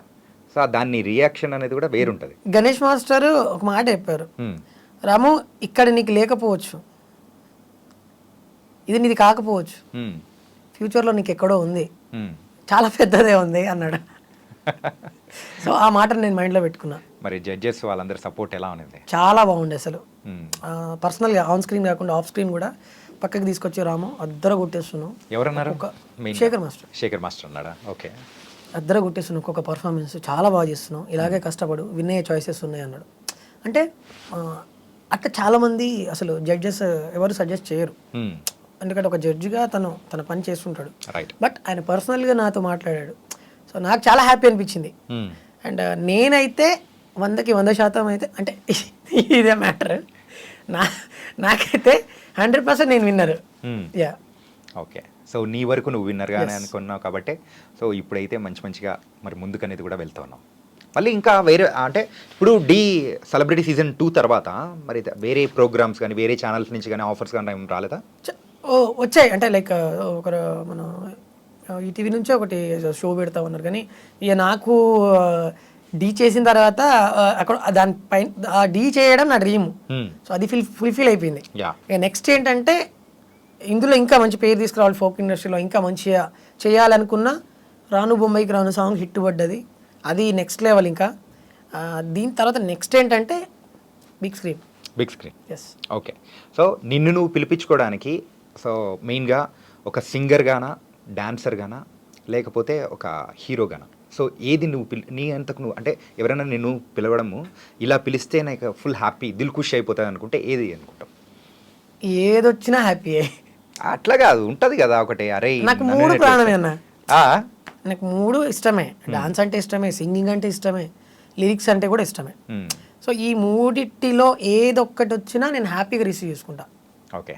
సో దాన్ని రియాక్షన్ అనేది కూడా వేరుంటుంది. గణేష్ మాస్టర్ ఒక మాట చెప్పారు, రాము ఇక్కడ నీకు లేకపోవచ్చు, ఇది నీది కాకపోవచ్చు, ఫ్యూచర్లో నీకు ఎక్కడో ఉంది, చాలా పెద్దదే ఉంది అన్నాడు. సో ఆ మాట నేను మైండ్లో పెట్టుకున్నా. మరి జడ్జెస్ వాళ్ళందరి సపోర్ట్ ఎలా ఉంది? చాలా బాగుండే అసలు. పర్సనల్గా ఆన్ స్క్రీన్ కాకుండా ఆఫ్ స్క్రీన్ కూడా పక్కకి తీసుకొచ్చి రాము అద్దర కొట్టేస్తున్నావు. ఎవరన్నారు? శేఖర్ మాస్టర్ అన్నాడా? ఓకే. అద్దర కొట్టేస్తున్నావు, ఒక్కొక్క పర్ఫార్మెన్స్ చాలా బాగా చేస్తున్నావు, ఇలాగే కష్టపడు, వినే చాయిసెస్ ఉన్నాయి అన్నాడు. అంటే అట్లా చాలామంది అసలు జడ్జెస్ ఎవరు సజెస్ట్ చేయరు, ఎందుకంటే ఒక జడ్జిగా తన పని చేస్తుంటాడు. బట్ ఆయన పర్సనల్గా నాతో మాట్లాడాడు. సో నాకు చాలా హ్యాపీ అనిపించింది. అండ్ నేనైతే 100కి 100% అయితే అంటే ఇదే మ్యాటర్, నాకైతే 100% నేను విన్నర్. Yeah okay. సో నీ వరకు నువ్వు విన్నర్గానే అనుకున్నావు కాబట్టి సో ఇప్పుడైతే మంచిగా మరి ముందుకనేది కూడా వెళ్తూ ఉన్నావు. మళ్ళీ ఇంకా వేరే అంటే ఇప్పుడు సెలబ్రిటీ సీజన్ 2 తర్వాత మరి వేరే ప్రోగ్రామ్స్ కానీ వేరే ఛానల్స్ నుంచి కానీ ఆఫర్స్ కానీ ఏం రాలేదా? వచ్చాయి. అంటే లైక్ ఒకరు మన ఈటీవీ నుంచి ఒకటి షో పెడతా ఉన్నారు, కానీ ఇక నాకు డీ చేసిన తర్వాత అక్కడ దానిపైన డీ చేయడం నా డ్రీమ్. సో అది ఫుల్ఫిల్ అయిపోయింది. ఇక నెక్స్ట్ ఏంటంటే ఇందులో ఇంకా మంచి పేరు తీసుకురావాలి, ఫోక్ ఇండస్ట్రీలో ఇంకా మంచిగా చేయాలనుకున్న రాను బొంబాయికి రాను సాంగ్ హిట్ పడ్డది, అది నెక్స్ట్ లెవెల్. ఇంకా దీని తర్వాత నెక్స్ట్ ఏంటంటే big screen. Yes. Okay. So నిన్ను నువ్వు పిలిపించుకోవడానికి సో మెయిన్గా ఒక సింగర్గానా, డాన్సర్గానా, లేకపోతే ఒక హీరోగానా? సో ఏది నువ్వు నీ అంతకు నువ్వు అంటే ఎవరైనా నిన్ను పిలవడము ఇలా పిలిస్తే నాకు ఫుల్ హ్యాపీ దిల్ ఖుషి అయిపోతుంది అనుకుంటే ఏది అనుకుంటావు? ఏదొచ్చినా హ్యాపీయే. అట్లా కాదు, ఉంటుంది కదా ఒకటి, అరే నాకు 3 ప్రాణమే అన్న. నాకు 3 ఇష్టమే. డాన్స్ అంటే ఇష్టమే, సింగింగ్ అంటే ఇష్టమే, లిరిక్స్ అంటే కూడా ఇష్టమే. సో ఈ 3 ఏదొక్కటి వచ్చినా నేను హ్యాపీగా రిసీవ్ చేసుకుంటా. ఓకే.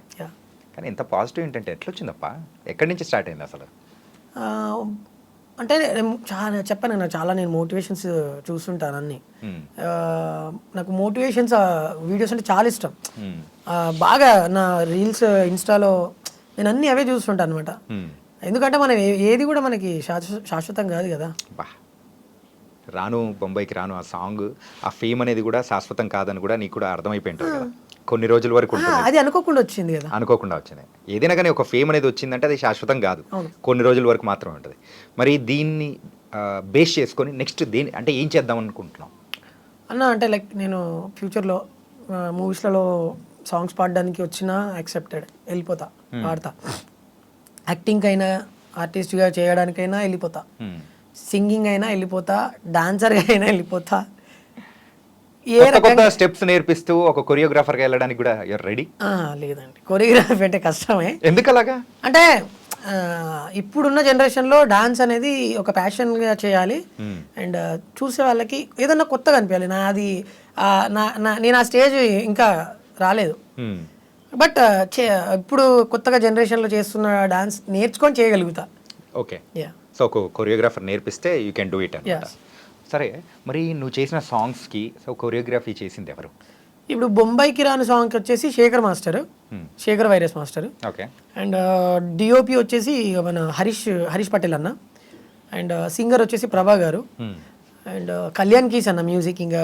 కానీ ఎంత పాజిటివ్ ఏంటంటే ఎట్లా వచ్చిందప్ప, ఎక్కడి నుంచి స్టార్ట్ అయింది అసలు? అంటే చాలా చెప్పాను కదా, చాలా నేను మోటివేషన్స్ చూస్తుంటాను అన్ని. నాకు మోటివేషన్స్ వీడియోస్ అంటే చాలా ఇష్టం. బాగా నా రీల్స్ ఇన్స్టాలో నేను అన్ని అవే చూస్తుంటాను అనమాట. ఎందుకంటే మనం ఏది కూడా మనకి శాశ్వతం కాదు కదా. రాను బొంబాయికి రాను ఆ సాంగ్, ఆ ఫేమ్ అనేది కూడా శాశ్వతం కాదని కూడా నీకు కూడా అర్థమైపోయి ఉంటుంది కదా, కొన్ని రోజుల వరకు ఉంటుంది. అది అనుకోకుండా వచ్చింది కదా. అనుకోకుండా వచ్చింది. ఏదైనా కానీ ఒక ఫేమ్ అనేది వచ్చిందంటే అది శాశ్వతం కాదు, కొన్ని రోజుల వరకు మాత్రమే ఉంటుంది. మరి దీన్ని బేస్ చేసుకొని నెక్స్ట్ దేని అంటే ఏం చేద్దాం అనుకుంటున్నాం అన్న? అంటే లైక్ నేను ఫ్యూచర్లో మూవీస్లలో సాంగ్స్ పాడడానికి వచ్చినా యాక్సెప్టెడ్, వెళ్ళిపోతా, పాడతా. యాక్టింగ్ అయినా, ఆర్టిస్ట్గా చేయడానికైనా వెళ్ళిపోతా, సింగింగ్ అయినా వెళ్ళిపోతా, డాన్సర్గా అయినా వెళ్ళిపోతా. కొత్త స్టెప్స్ నేర్పిస్తూ ఒక కొరియోగ్రాఫర్గా వెళ్ళడానికి కూడా యూఆర్ రెడీ? లేదండి, కొరియోగ్రఫీ అంటే కష్టమే. ఎందుకు అలాగా? అంటే ఇప్పుడున్న జనరేషన్లో డాన్స్ అనేది ఒక ప్యాషన్గా చేయాలి. అండ్ చూసే వాళ్ళకి ఏదన్నా కొత్తగా అనిపించాలి. నేను ఆ స్టేజ్ ఇంకా రాలేదు. బట్ ఇప్పుడు కొత్తగా జనరేషన్లో చేస్తున్న డాన్స్ నేర్చుకొని చేయగలుగుతా. ఓకే. సో ఒక కొరియోగ్రాఫర్ నేర్పిస్తే యూ కెన్ డూ ఇట్ అన్నమాట. సరే, మరి నువ్వు చేసిన సాంగ్స్కి సో కొరియోగ్రఫీ చేసింది ఎవరు? ఇప్పుడు బొంబాయికి రాను సాంగ్కి వచ్చేసి శేఖర్ వైరస్ మాస్టర్. ఓకే. అండ్ డిఓపి వచ్చేసి మన హరీష్ పటేల్ అన్న. అండ్ సింగర్ వచ్చేసి ప్రభా గారు. అండ్ కళ్యాణ్ కీస్ అన్న మ్యూజిక్. ఇంకా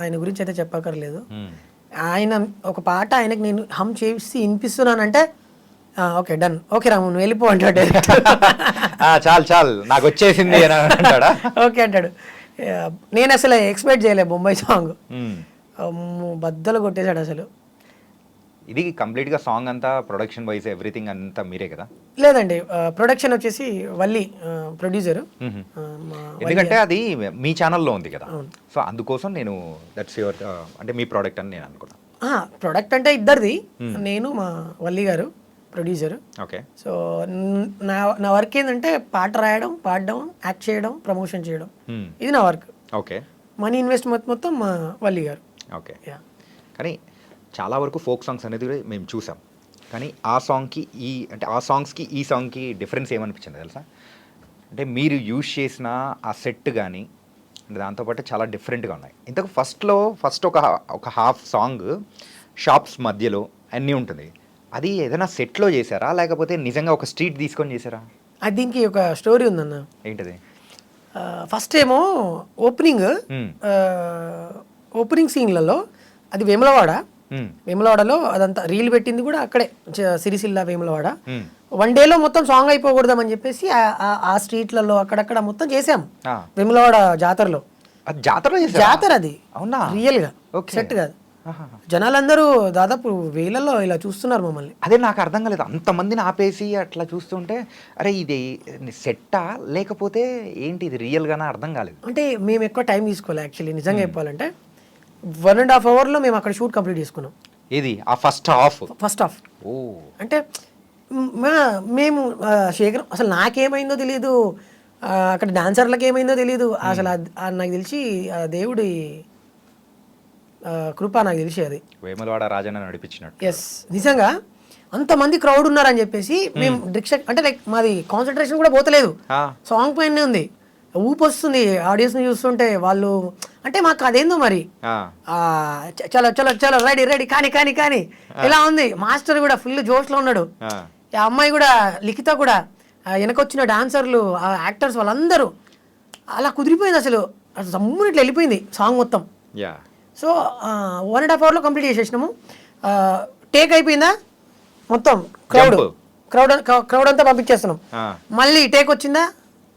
ఆయన గురించి అయితే చెప్పక్కర్లేదు. ఆయన ఒక పాట ఆయనకి నేను హమ్ చేసి వినిపిస్తున్నానంటే ఓకే డన్, ఓకే రాము నువ్వు వెళ్ళిపో అంటాడు. చాలు నాకు వచ్చేసింది అంటాడా? ఓకే అంటాడు. నేను అసలు ఎక్స్పెక్ట్ చేయలేదు బొంబాయి సాంగ్. బద్దలు కొట్టేశాడు అసలు. ఇది కంప్లీట్గా సాంగ్ అంతా ప్రొడక్షన్ వైజ్ ఎవ్రీథింగ్ అంతా మీరే కదా? లేదండి, ప్రొడక్షన్ వచ్చేసి వల్లి ప్రొడ్యూసర్. ఎందుకంటే అది మీ ఛానల్లో ఉంది కదా, సో అందుకోసం నేను దట్స్ యువర్ అంటే మీ ప్రోడక్ట్ అని నేను అనుకున్నాను. ప్రొడక్ట్ అంటే ఇద్దరిది, నేను మా వల్లి గారు ప్రొడ్యూసర్. ఓకే. సో నా వర్క్ ఏంటంటే పాట రాయడం, పాడడం, యాక్ట్ చేయడం, ప్రమోషన్ చేయడం, ఇది నా వర్క్. ఓకే. మనీ ఇన్వెస్ట్మెంట్ మొత్తం మా వల్లి గారు. ఓకే. కానీ చాలా వరకు ఫోక్ సాంగ్స్ అనేది మేము చూసాం. కానీ ఆ సాంగ్కి అంటే ఆ సాంగ్స్కి ఈ సాంగ్కి డిఫరెన్స్ ఏమనిపించింది తెలుసా? అంటే మీరు యూజ్ చేసిన ఆ సెట్ కానీ అంటే దాంతోపాటు చాలా డిఫరెంట్గా ఉన్నాయి. ఇంతకు ఫస్ట్ ఒక హాఫ్ సాంగ్ షాప్స్ మధ్యలో అన్నీ ఉంటుంది. అది ఏదైనా సెట్లో చేశారా లేకపోతే నిజంగా ఒక స్ట్రీట్ తీసుకొని చేశారా? అది దీనికి ఒక స్టోరీ ఉందన్న. ఏంటది? ఫస్ట్ ఏమో ఓపెనింగ్ మ్మ్. ఓపెనింగ్ సీన్లలో అది వేములవాడలో అదంతా రీల్ పెట్టింది కూడా అక్కడే సిరిసిల్ల వేములవాడ. వన్ డేలో మొత్తం సాంగ్ అయిపోకూడదామని చెప్పేసి ఆ స్ట్రీట్లలో అక్కడక్కడ మొత్తం చేసాం వేములవాడ జాతరలో. అది జాతరలో చేశారా? జాతర అది అవునా? రియల్ గా Okay. సెట్ కాదు. జనాలందరూ దాదాపు వేలల్లో ఇలా చూస్తున్నారు మమ్మల్ని. అదే నాకు అర్థం కాలేదు. అంతమందిని ఆపేసి అట్లా చూస్తుంటే అరే ఇది సెట్టా లేకపోతే ఏంటి ఇది రియల్గానా అర్థం కాలేదు. అంటే మేము ఎక్కువ టైం తీసుకోవాలి యాక్చువల్లీ నిజంగా చెప్పాలంటే 1.5 అవర్లో మేము అక్కడ షూట్ కంప్లీట్ చేసుకున్నాం. ఇది ఆ ఫస్ట్ హాఫ్. ఓ అంటే మేము శేఖర్ అసలు నాకేమైందో తెలియదు, అక్కడ డాన్సర్లకు ఏమైందో తెలియదు అసలు. నాకు తెలిసి ఆ దేవుడి కృప నాకు తెలిసి అది వేములవాడ రాజన్న నడిపించినట్టు. ఎస్ నిజంగా అంతమంది క్రౌడ్ ఉన్నారని చెప్పేసి మేము అంటే లైక్ మాది కాన్సన్ట్రేషన్ కూడా పోతలేదు, సాంగ్ పైనే ఉంది. ఊపు వస్తుంది ఆడియన్స్ని చూస్తుంటే. వాళ్ళు అంటే మాకు అదేందో మరి చలో చలో చలో రెడీ రెడీ కానీ కానీ కానీ ఇలా ఉంది. మాస్టర్ కూడా ఫుల్ జోష్లో ఉన్నాడు. ఆ అమ్మాయి కూడా లిఖిత కూడా వెనకొచ్చిన డాన్సర్లు ఆ యాక్టర్స్ వాళ్ళందరూ అలా కుదిరిపోయింది. అసలు జమ్మున ఇట్లా వెళ్ళిపోయింది సాంగ్ మొత్తం. సో 1.5 అవర్లో కంప్లీట్ చేసేసినాము. టేక్ అయిపోయిందా మొత్తం క్రౌడ్ అంతా పంపించేస్తున్నాం. మళ్ళీ టేక్ వచ్చిందా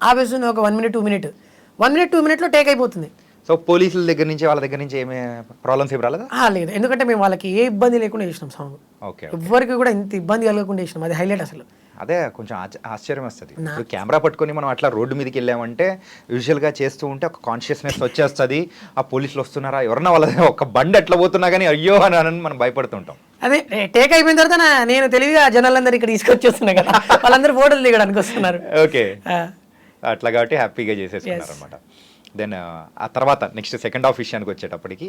ఆపేస్తుంది ఒక 1 minute 2 minutes టేక్ అయిపోతుంది. సో పోలీసుల దగ్గర నుంచి వాళ్ళ దగ్గర నుంచి ఏమే ప్రాబ్లమ్స్ ఏమి రాలేదా? లేదు, ఎందుకంటే మేము వాళ్ళకి ఏ ఇబ్బంది లేకుండా చేసినాం సాంగ్. ఓకే, ఎవరికి కూడా ఇంత ఇబ్బంది కలగకుండా చేసినాం. అది హైలైట్ అసలు. అదే కొంచెం ఆశ్చర్యం వస్తుంది. ఇప్పుడు కెమెరా పట్టుకొని మనం అట్లా రోడ్డు మీదకి వెళ్ళామంటే యూజువల్గా చేస్తూ ఉంటే ఒక కాన్షియస్నెస్ వచ్చేస్తుంది. ఆ పోలీసులు వస్తున్నారా ఎవరన్నా వాళ్ళ ఒక బండి ఎట్లా పోతున్నా కానీ అయ్యో అని మనం భయపడుతుంటాం. అదే టేక్ అయిపోయిన తర్వాత నేను తెలివిగా జనాలందరూ ఇక్కడ తీసుకొచ్చేస్తున్నా కదా, వాళ్ళందరూ ఫోటోలు దిగడానికి వస్తున్నారు. ఓకే, అట్లా కాబట్టి హ్యాపీగా చేసేసుకున్నారు అనమాట. దెన్ ఆ తర్వాత నెక్స్ట్ సెకండ్ హాఫ్ విషయానికి వచ్చేటప్పటికి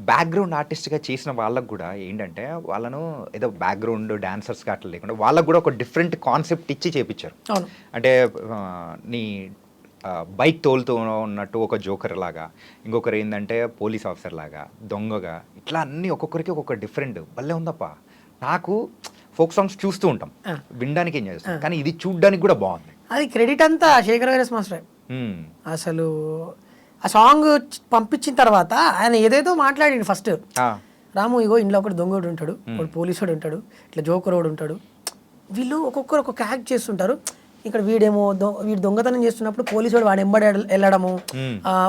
బ్యాక్గ్రౌండ్ ఆర్టిస్ట్గా చేసిన వాళ్ళకు కూడా ఏంటంటే వాళ్ళను ఏదో బ్యాక్గ్రౌండ్ డాన్సర్స్గా అట్లా లేకుండా వాళ్ళకు కూడా ఒక డిఫరెంట్ కాన్సెప్ట్ ఇచ్చి చేపించారు. అంటే నీ బైక్ తోలుతూ ఉన్నట్టు ఒక జోకర్ లాగా, ఇంకొకరు ఏంటంటే పోలీస్ ఆఫీసర్ లాగా, దొంగగా, ఇట్లా అన్నీ ఒక్కొక్కరికి ఒక్కొక్క డిఫరెంట్ భలే ఉందప్ప. నాకు ఫోక్ సాంగ్స్ చూస్తూ ఉంటాం, వినడానికి ఎంజాయ్ చేస్తాం, కానీ ఇది చూడడానికి కూడా బాగుంది. అది క్రెడిట్ అంతా శేఖర్ వైరస్ మాస్టర్. అసలు ఆ సాంగ్ పంపించిన తర్వాత ఆయన ఏదేదో మాట్లాడిండు. ఫస్ట్ రాము ఇగో ఇంట్లో ఒకటి దొంగోడు ఉంటాడు, ఒకటి పోలీసుడు ఉంటాడు, ఇట్లా జోకరోడు ఉంటాడు, వీళ్ళు ఒక్కొక్కరు ఒక్కొక్క యాక్ట్ చేస్తుంటారు. ఇక్కడ వీడేమో వీడు దొంగతనం చేస్తున్నప్పుడు పోలీసుడు వాడు ఎంబడి వెళ్ళడము,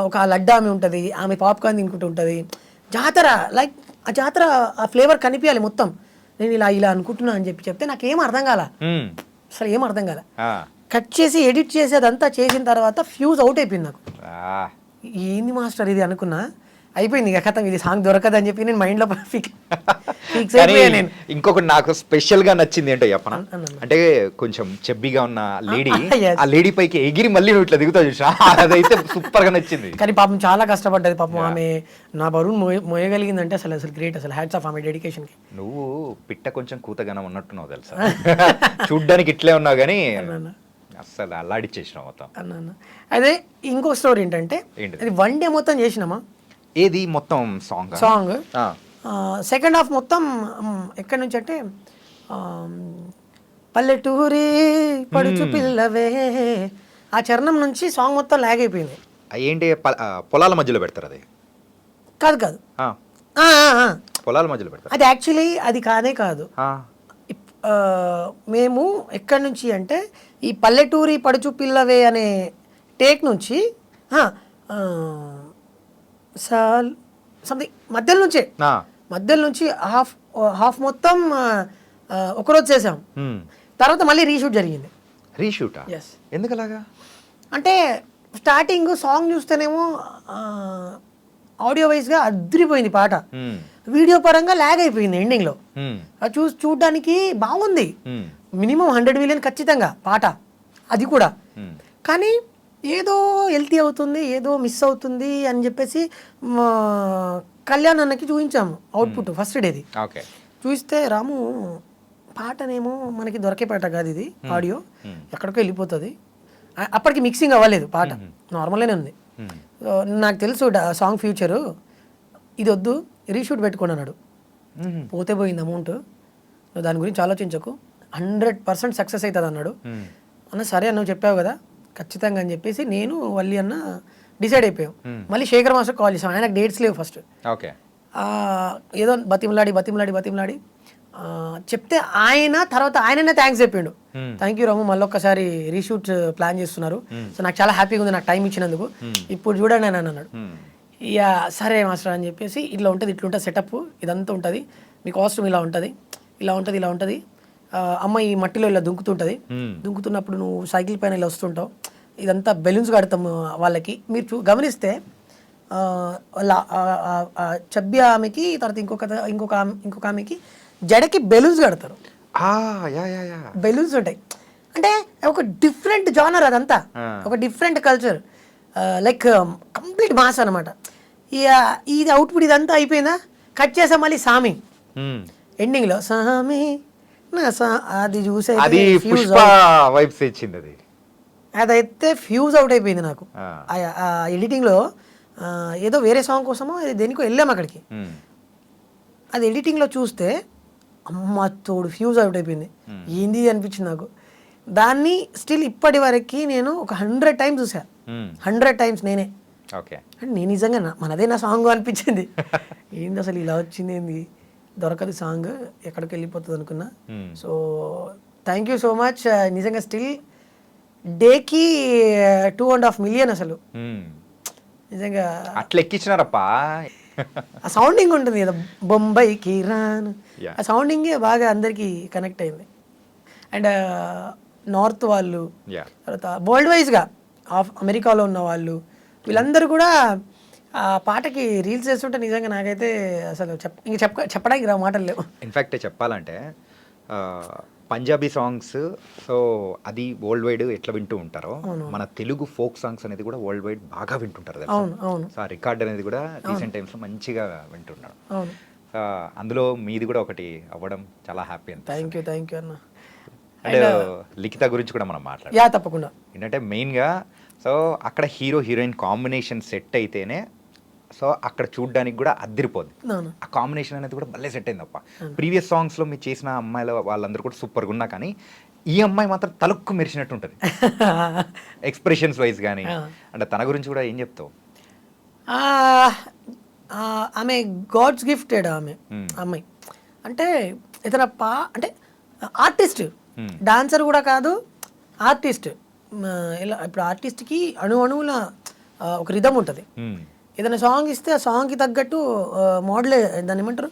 ఒక లడ్డా ఆమె ఉంటుంది, ఆమె పాప్కార్న్ తినుకుంటూ ఉంటుంది. జాతర లైక్ ఆ జాతర ఆ ఫ్లేవర్ కనిపించాలి మొత్తం. నేను ఇలా అనుకుంటున్నా అని చెప్తే నాకేం అర్థం కాల, అసలు ఏం అర్థం కాల. కట్ చేసి ఎడిట్ చేసి అదంతా చేసిన తర్వాత ఫ్యూజ్ అవుట్ అయిపోయింది నాకు. ఏంది మాస్టర్ ఇది అనుకున్నా, అయిపోయింది ఇక కథ, ఇది సాంగ్ దొరకదని చెప్పి నేను మైండ్లో ఫిక్స్ అయిపోయాను. నేను ఇంకొకటి నాకు స్పెషల్గా నచ్చింది ఏంటో చెప్పనా, అంటే కొంచెం చెబ్బిగా ఉన్న లేడీ, ఆ లేడీ పైకి ఎగిరి మళ్ళీ నువ్వు ఇట్లా దిగుతావు చూసా, అదైతే సూపర్ గా నచ్చింది. కానీ పాపం చాలా కష్టపడ్డది పాపం ఆమె. నా బరువును మోయగలిగిందంటే అసలు గ్రేట్, అసలు హ్యాట్స్ ఆఫ్ ఆమె డెడికేషన్ కి. నువ్వు పిట్ట కొంచెం కూతగానం ఉన్నట్టున్నావు తెలుసా, చూడ్డానికి ఇట్లే ఉన్నావు కానీ అసలు అల్లాడిచ్చేసినావు మొత్తం అన్న. అదే ఇంకో స్టోరీ ఏంటంటే అది 1 day మొత్తం చేసినామా. ఏది మొత్తం సాంగ్ సెకండ్ హాఫ్ మొత్తం ఎక్కడి నుంచి అంటే పల్లెటూరి పడుచు పిల్లవే ఆ చరణం నుంచి సాంగ్ మొత్తం లాగ్ అయిపోయింది. ఏంటి పొలాల మధ్యలో పెడతారు? అది కాదు పొలాల మధ్యలో పెడతారు. అది యాక్చువల్లీ అది కాదే కాదు. మేము ఎక్కడి నుంచి అంటే ఈ పల్లెటూరి పడుచు పిల్లవే అనే టేక్ నుంచి సంథింగ్ మధ్యలో నుంచి హాఫ్ మొత్తం ఒకరోజు చేసాం. తర్వాత మళ్ళీ రీషూట్ జరిగింది. రీషూటా? ఎస్. ఎందుకు అలాగా అంటే స్టార్టింగ్ సాంగ్ చూస్తేనేమో ఆడియో వైజ్గా అదిరిపోయింది పాట, వీడియో పరంగా లాగ్ అయిపోయింది ఎండింగ్లో. అది చూడడానికి బాగుంది, మినిమం 100 million ఖచ్చితంగా పాట అది కూడా. కానీ ఏదో హెల్తీ అవుతుంది, ఏదో మిస్ అవుతుంది అని చెప్పేసి కళ్యాణ్ అన్నకి చూపించాము అవుట్పుట్ ఫస్ట్ డేది. చూస్తే రాము పాటనేమో మనకి దొరికే పాట కాదు ఇది, ఆడియో ఎక్కడికో వెళ్ళిపోతుంది. అప్పటికి మిక్సింగ్ అవ్వలేదు పాట, నార్మల్గానే ఉంది. సో నాకు తెలుసు సాంగ్ ఫ్యూచరు, ఇది వద్దు రీషూట్ పెట్టుకోండి అన్నాడు. పోతే పోయింది అమౌంట్, దాని గురించి ఆలోచించకు, 100% సక్సెస్ అవుతుంది అన్నాడు. అన్న సరే అన్న నువ్వు చెప్పావు కదా ఖచ్చితంగా అని చెప్పేసి నేను వల్లి అన్న డిసైడ్ అయిపోయాం. మళ్ళీ శేఖర్ మాస్టర్ కాల్ చేసాం, ఆయనకు డేట్స్ లేవు ఫస్ట్. ఓకే. ఏదో బతిమలాడి చెప్తే ఆయన తర్వాత ఆయననే థ్యాంక్స్ చెప్పిండు. థ్యాంక్ యూ రాము, మళ్ళీ ఒక్కసారి రీషూట్ ప్లాన్ చేస్తున్నారు, సో నాకు చాలా హ్యాపీగా ఉంది నాకు టైం ఇచ్చినందుకు, ఇప్పుడు చూడండి అని అన్నాడు. ఇక సరే మాస్టర్ అని చెప్పేసి ఇట్లా ఉంటుంది సెటప్ ఇదంతా ఉంటుంది, మీ కాస్ట్యూమ్ ఇలా ఉంటుంది, అమ్మాయి మట్టిలో ఇలా దుంకుతున్నప్పుడు నువ్వు సైకిల్ పైన ఇలా వస్తుంటావు, ఇదంతా బెలూన్స్ కడతాము వాళ్ళకి. మీరు గమనిస్తే చబ్బి ఆమెకి తర్వాత ఇంకొక ఆమెకి జడకి బెలూన్స్ కడతారు, బెలూన్స్ ఉంటాయి. అంటే ఒక డిఫరెంట్ జానర్ అదంతా, ఒక different culture, like complete mass అనమాట. ఇది అవుట్పుట్ ఇదంతా అయిపోయిందా, కట్ చేసాం మళ్ళీ సామి ఎండింగ్లో సామి అది చూసే వైబ్స్ ఇచ్చింది అది. అదైతే ఫ్యూజ్ అవుట్ అయిపోయింది నాకు. ఎడిటింగ్లో ఏదో వేరే సాంగ్ కోసమో దేనికో వెళ్ళాము అక్కడికి, అది ఎడిటింగ్లో చూస్తే అమ్మ తోడు ఫ్యూజ్ అవుట్ అయిపోయింది. ఏంది అనిపించింది నాకు. దాన్ని స్టిల్ ఇప్పటి వరకు నేను ఒక 100 టైమ్స్ చూసా, 100 టైమ్స్ నేనే. ఓకే. అంటే నేను నిజంగా మనదే నా సాంగ్ అనిపించింది. ఏంది అసలు ఇలా వచ్చింది, ఏంది దొరకదు సాంగ్, ఎక్కడికి వెళ్ళిపోతుంది అనుకున్నా. So thank you so much. నిజంగా స్టిల్ డేకి 2.5 మిలియన్ అసలు నిజంగా అట్లా ఎక్కించినారప్పా. ఆ సౌండింగ్ ఉంటుంది కదా, బొంబాయికి రాను, ఆ సౌండింగే బాగా అందరికీ కనెక్ట్ అయింది. అండ్ నార్త్ వాళ్ళు, తర్వాత వరల్డ్ వైజ్గా అమెరికాలో ఉన్న వాళ్ళు, వీళ్ళందరూ కూడా ఆ పాటకి రీల్స్ చేస్తుంటే నిజంగా నాకైతే అసలు చెప్పడానికి రా మాటలు లేవు. ఇన్ఫ్యాక్ట్ చెప్పాలంటే పంజాబీ సాంగ్స్, సో అది వరల్డ్ వైడ్ ఎట్లా వింటూ ఉంటారో, మన తెలుగు ఫోక్ సాంగ్స్ అనేది కూడా వరల్డ్ వైడ్ బాగా వింటుంటారు. సో ఆ రికార్డ్ అనేది కూడా రీసెంట్ టైమ్స్లో మంచిగా వింటున్నాడు. అందులో మీది కూడా ఒకటి అవ్వడం చాలా హ్యాపీ అండి. థ్యాంక్ యూ అన్న. అండ్ లిఖిత గురించి కూడా మనం మాట్లాడాలి. యా తప్పకుండా. ఏంటంటే మెయిన్గా సో అక్కడ హీరో హీరోయిన్ కాంబినేషన్ సెట్ అయితేనే సో అక్కడ చూడడానికి కూడా అద్దరిపోద్ది. ఆ కాంబినేషన్ అనేది కూడా భలే సెట్ అయింది తప్ప. ప్రీవియస్ సాంగ్స్లో మీరు చేసిన అమ్మాయిల వాళ్ళందరూ కూడా సూపర్గా ఉన్నా కానీ ఈ అమ్మాయి మాత్రం తలుక్కు మెరిసినట్టు ఉంటుంది ఎక్స్ప్రెషన్స్ వైజ్ కానీ. అంటే తన గురించి కూడా ఏం చెప్తావు? ఆమె గాడ్స్ గిఫ్టెడ్ ఆమె అమ్మాయి. అంటే ఇతర అంటే ఆర్టిస్ట్, డాన్సర్ కూడా కాదు, ఆర్టిస్ట్. ఇలా ఇప్పుడు ఆర్టిస్ట్కి అణువుల ఒక రిధం ఉంటుంది. ఏదైనా సాంగ్ ఇస్తే ఆ సాంగ్కి తగ్గట్టు మోడలే దాన్ని ఏమంటారు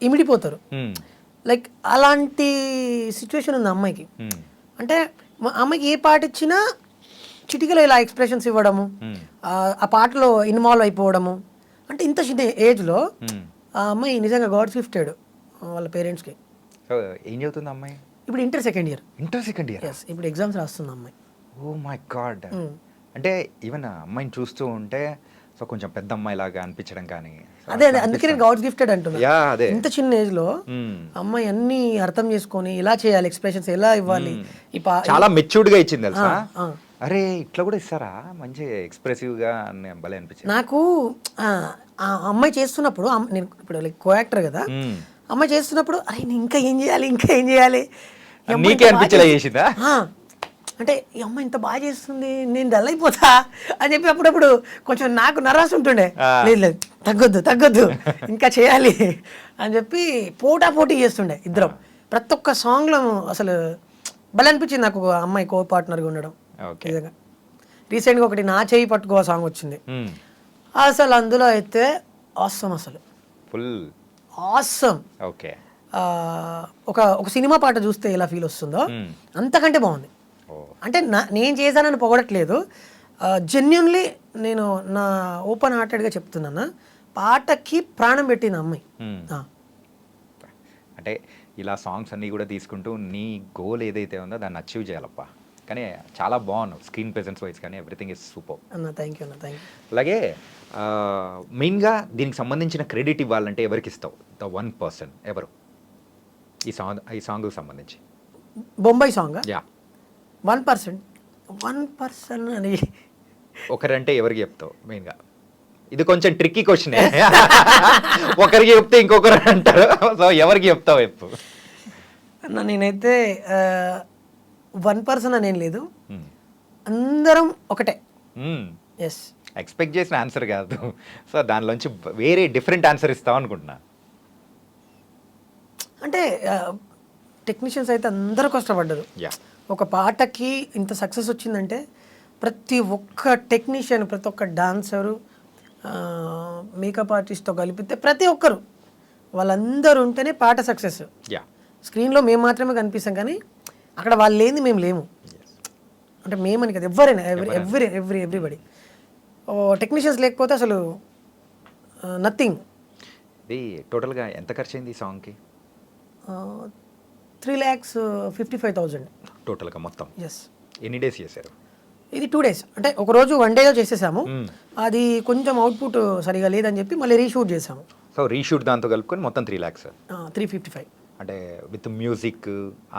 ఇమిడిపోతారు. లైక్ అలాంటి సిచ్యువేషన్ ఉంది అమ్మాయికి. అంటే అమ్మాయికి ఏ పాట ఇచ్చినా చిటికలో ఇలా ఎక్స్ప్రెషన్స్ ఇవ్వడము, ఆ పాటలో ఇన్వాల్వ్ అయిపోవడము. అంటే ఇంత చిన్న ఏజ్లో ఆ అమ్మాయి నిజంగా గాడ్స్ గిఫ్టెడ్ వాళ్ళ పేరెంట్స్కి. ఏం చదువుతుంది అమ్మాయి? ఇప్పుడు ఇంటర్ సెకండ్ ఇయర్. ఎస్, ఇప్పుడు ఎగ్జామ్స్ రాస్తుంది అమ్మాయి. Oh my God. అంటే ఈవెన్ అమ్మాయిని చూస్తూ ఉంటే సో కొంచెం పెద్ద అమ్మాయి లాగా అనిపించడం కానీ. అదే అందుకే నేను గాడ్స్ గిఫ్టెడ్ అంటున్నా. ఇంత చిన్న ఏజ్ లో అమ్మాయి అన్ని అర్థం చేసుకొని ఇలా చేయాలి, ఎక్స్ప్రెషన్స్ ఎలా ఇవ్వాలి, చాలా మెచ్యూర్డ్ గా ఇచ్చింది తెలుసా. అరే ఇట్లా కూడా ఇస్తారా, మంచి ఎక్స్ప్రెసివ్ గా భలే అనిపించింది నాకు. ఆ అమ్మాయి చేస్తున్నప్పుడు నేను ఇప్పుడు లైక్ కో యాక్టర్ కదా, అమ్మాయి చేస్తున్నప్పుడు అరే నేను ఇంకా ఏం చేయాలి నీకే అనిపించేలా చేసిందా? అంటే ఈ అమ్మాయి ఇంత బాగా చేస్తుంది, నేను డల్ అయిపోతా అని చెప్పి అప్పుడప్పుడు కొంచెం నాకు నర్వస్ ఉంటుండే. లేదు తగ్గొద్దు ఇంకా చేయాలి అని చెప్పి పోటీ చేస్తుండే ఇద్దరం. ప్రతి ఒక్క సాంగ్లో అసలు భలే అనిపించింది నాకు అమ్మాయి కో పార్ట్నర్గా ఉండడం. నిజంగా రీసెంట్గా ఒకటి నా చేయి పట్టుకో సాంగ్ వచ్చింది, అసలు అందులో అయితే ఆసమ్, అసలు ఫుల్ ఆసమ్. ఓకే. ఒక సినిమా పాట చూస్తే ఎలా ఫీల్ వస్తుందో అంతకంటే బాగుంది. అంటే నేను చేశానని పొగడట్లేదు, జెన్యున్లీ నేను నా ఓపెన్ హార్టెడ్గా చెప్తున్నాను, పాటకి ప్రాణం పెట్టింది అమ్మాయి. అంటే ఇలా సాంగ్స్ అన్నీ కూడా తీసుకుంటూ నీ గోల్ ఏదైతే ఉందో దాన్ని అచీవ్ చేయాలప్పా. కానీ చాలా బాగున్నావు, స్క్రీన్ ప్రెజెన్స్ వైజ్ కానీ ఎవ్రీథింగ్ ఇస్ సూపర్ అన్న. Thank you. అలాగే మెయిన్గా దీనికి సంబంధించిన క్రెడిట్ ఇవ్వాలంటే ఎవరికి ఇస్తావు? ద 1 పర్సన్ ఎవరు? ఈ సాంగ్కి సంబంధించి బొంబాయి సాంగ్ యా 1% అని ఒకరంటే ఎవరికి చెప్తావు మెయిన్గా? ఇది కొంచెం ట్రిక్కీ క్వశ్చన్. ఒకరికి చెప్తే ఇంకొకరు అంటారు, సో ఎవరికి చెప్తావు చెప్పు. అన్న నేనైతే 1% అనేం లేదు, అందరం ఒకటే. ఎస్, ఎక్స్పెక్ట్ చేసిన ఆన్సర్ కాదు, సో దానిలోంచి వేరే డిఫరెంట్ ఆన్సర్ ఇస్తావు అనుకుంటున్నా. అంటే టెక్నీషియన్స్ అయితే అందరూ కష్టపడ్డారు. యా ఒక పాటకి ఇంత సక్సెస్ వచ్చిందంటే ప్రతి ఒక్క టెక్నీషియన్, ప్రతి ఒక్క డాన్సరు, మేకప్ ఆర్టిస్ట్తో కలిపితే ప్రతి ఒక్కరు వాళ్ళందరూ ఉంటేనే పాట సక్సెస్. యా స్క్రీన్లో మేము మాత్రమే కనిపిస్తాం, కానీ అక్కడ వాళ్ళు లేని మేము లేము. అంటే మేమని కదా, ఎవరైనా ఎవ్రీబడి. టెక్నీషియన్స్ లేకపోతే అసలు నథింగ్. ఇది టోటల్గా ఎంత ఖర్చు అయింది ఈ సాంగ్కి? 3,55,000 టోటల్గా మొత్తం. ఎస్. ఎన్ని డేస్ చేశారు? ఇది 2 days, అంటే ఒక రోజు 1 day చేసేసాము. అది కొంచెం అవుట్పుట్ సరిగా లేదని చెప్పి మళ్ళీ రీషూట్ చేసాము. సో రీషూట్ దాంతో కలుపుకొని మొత్తం 3 lakhs. 355. అంటే విత్ మ్యూజిక్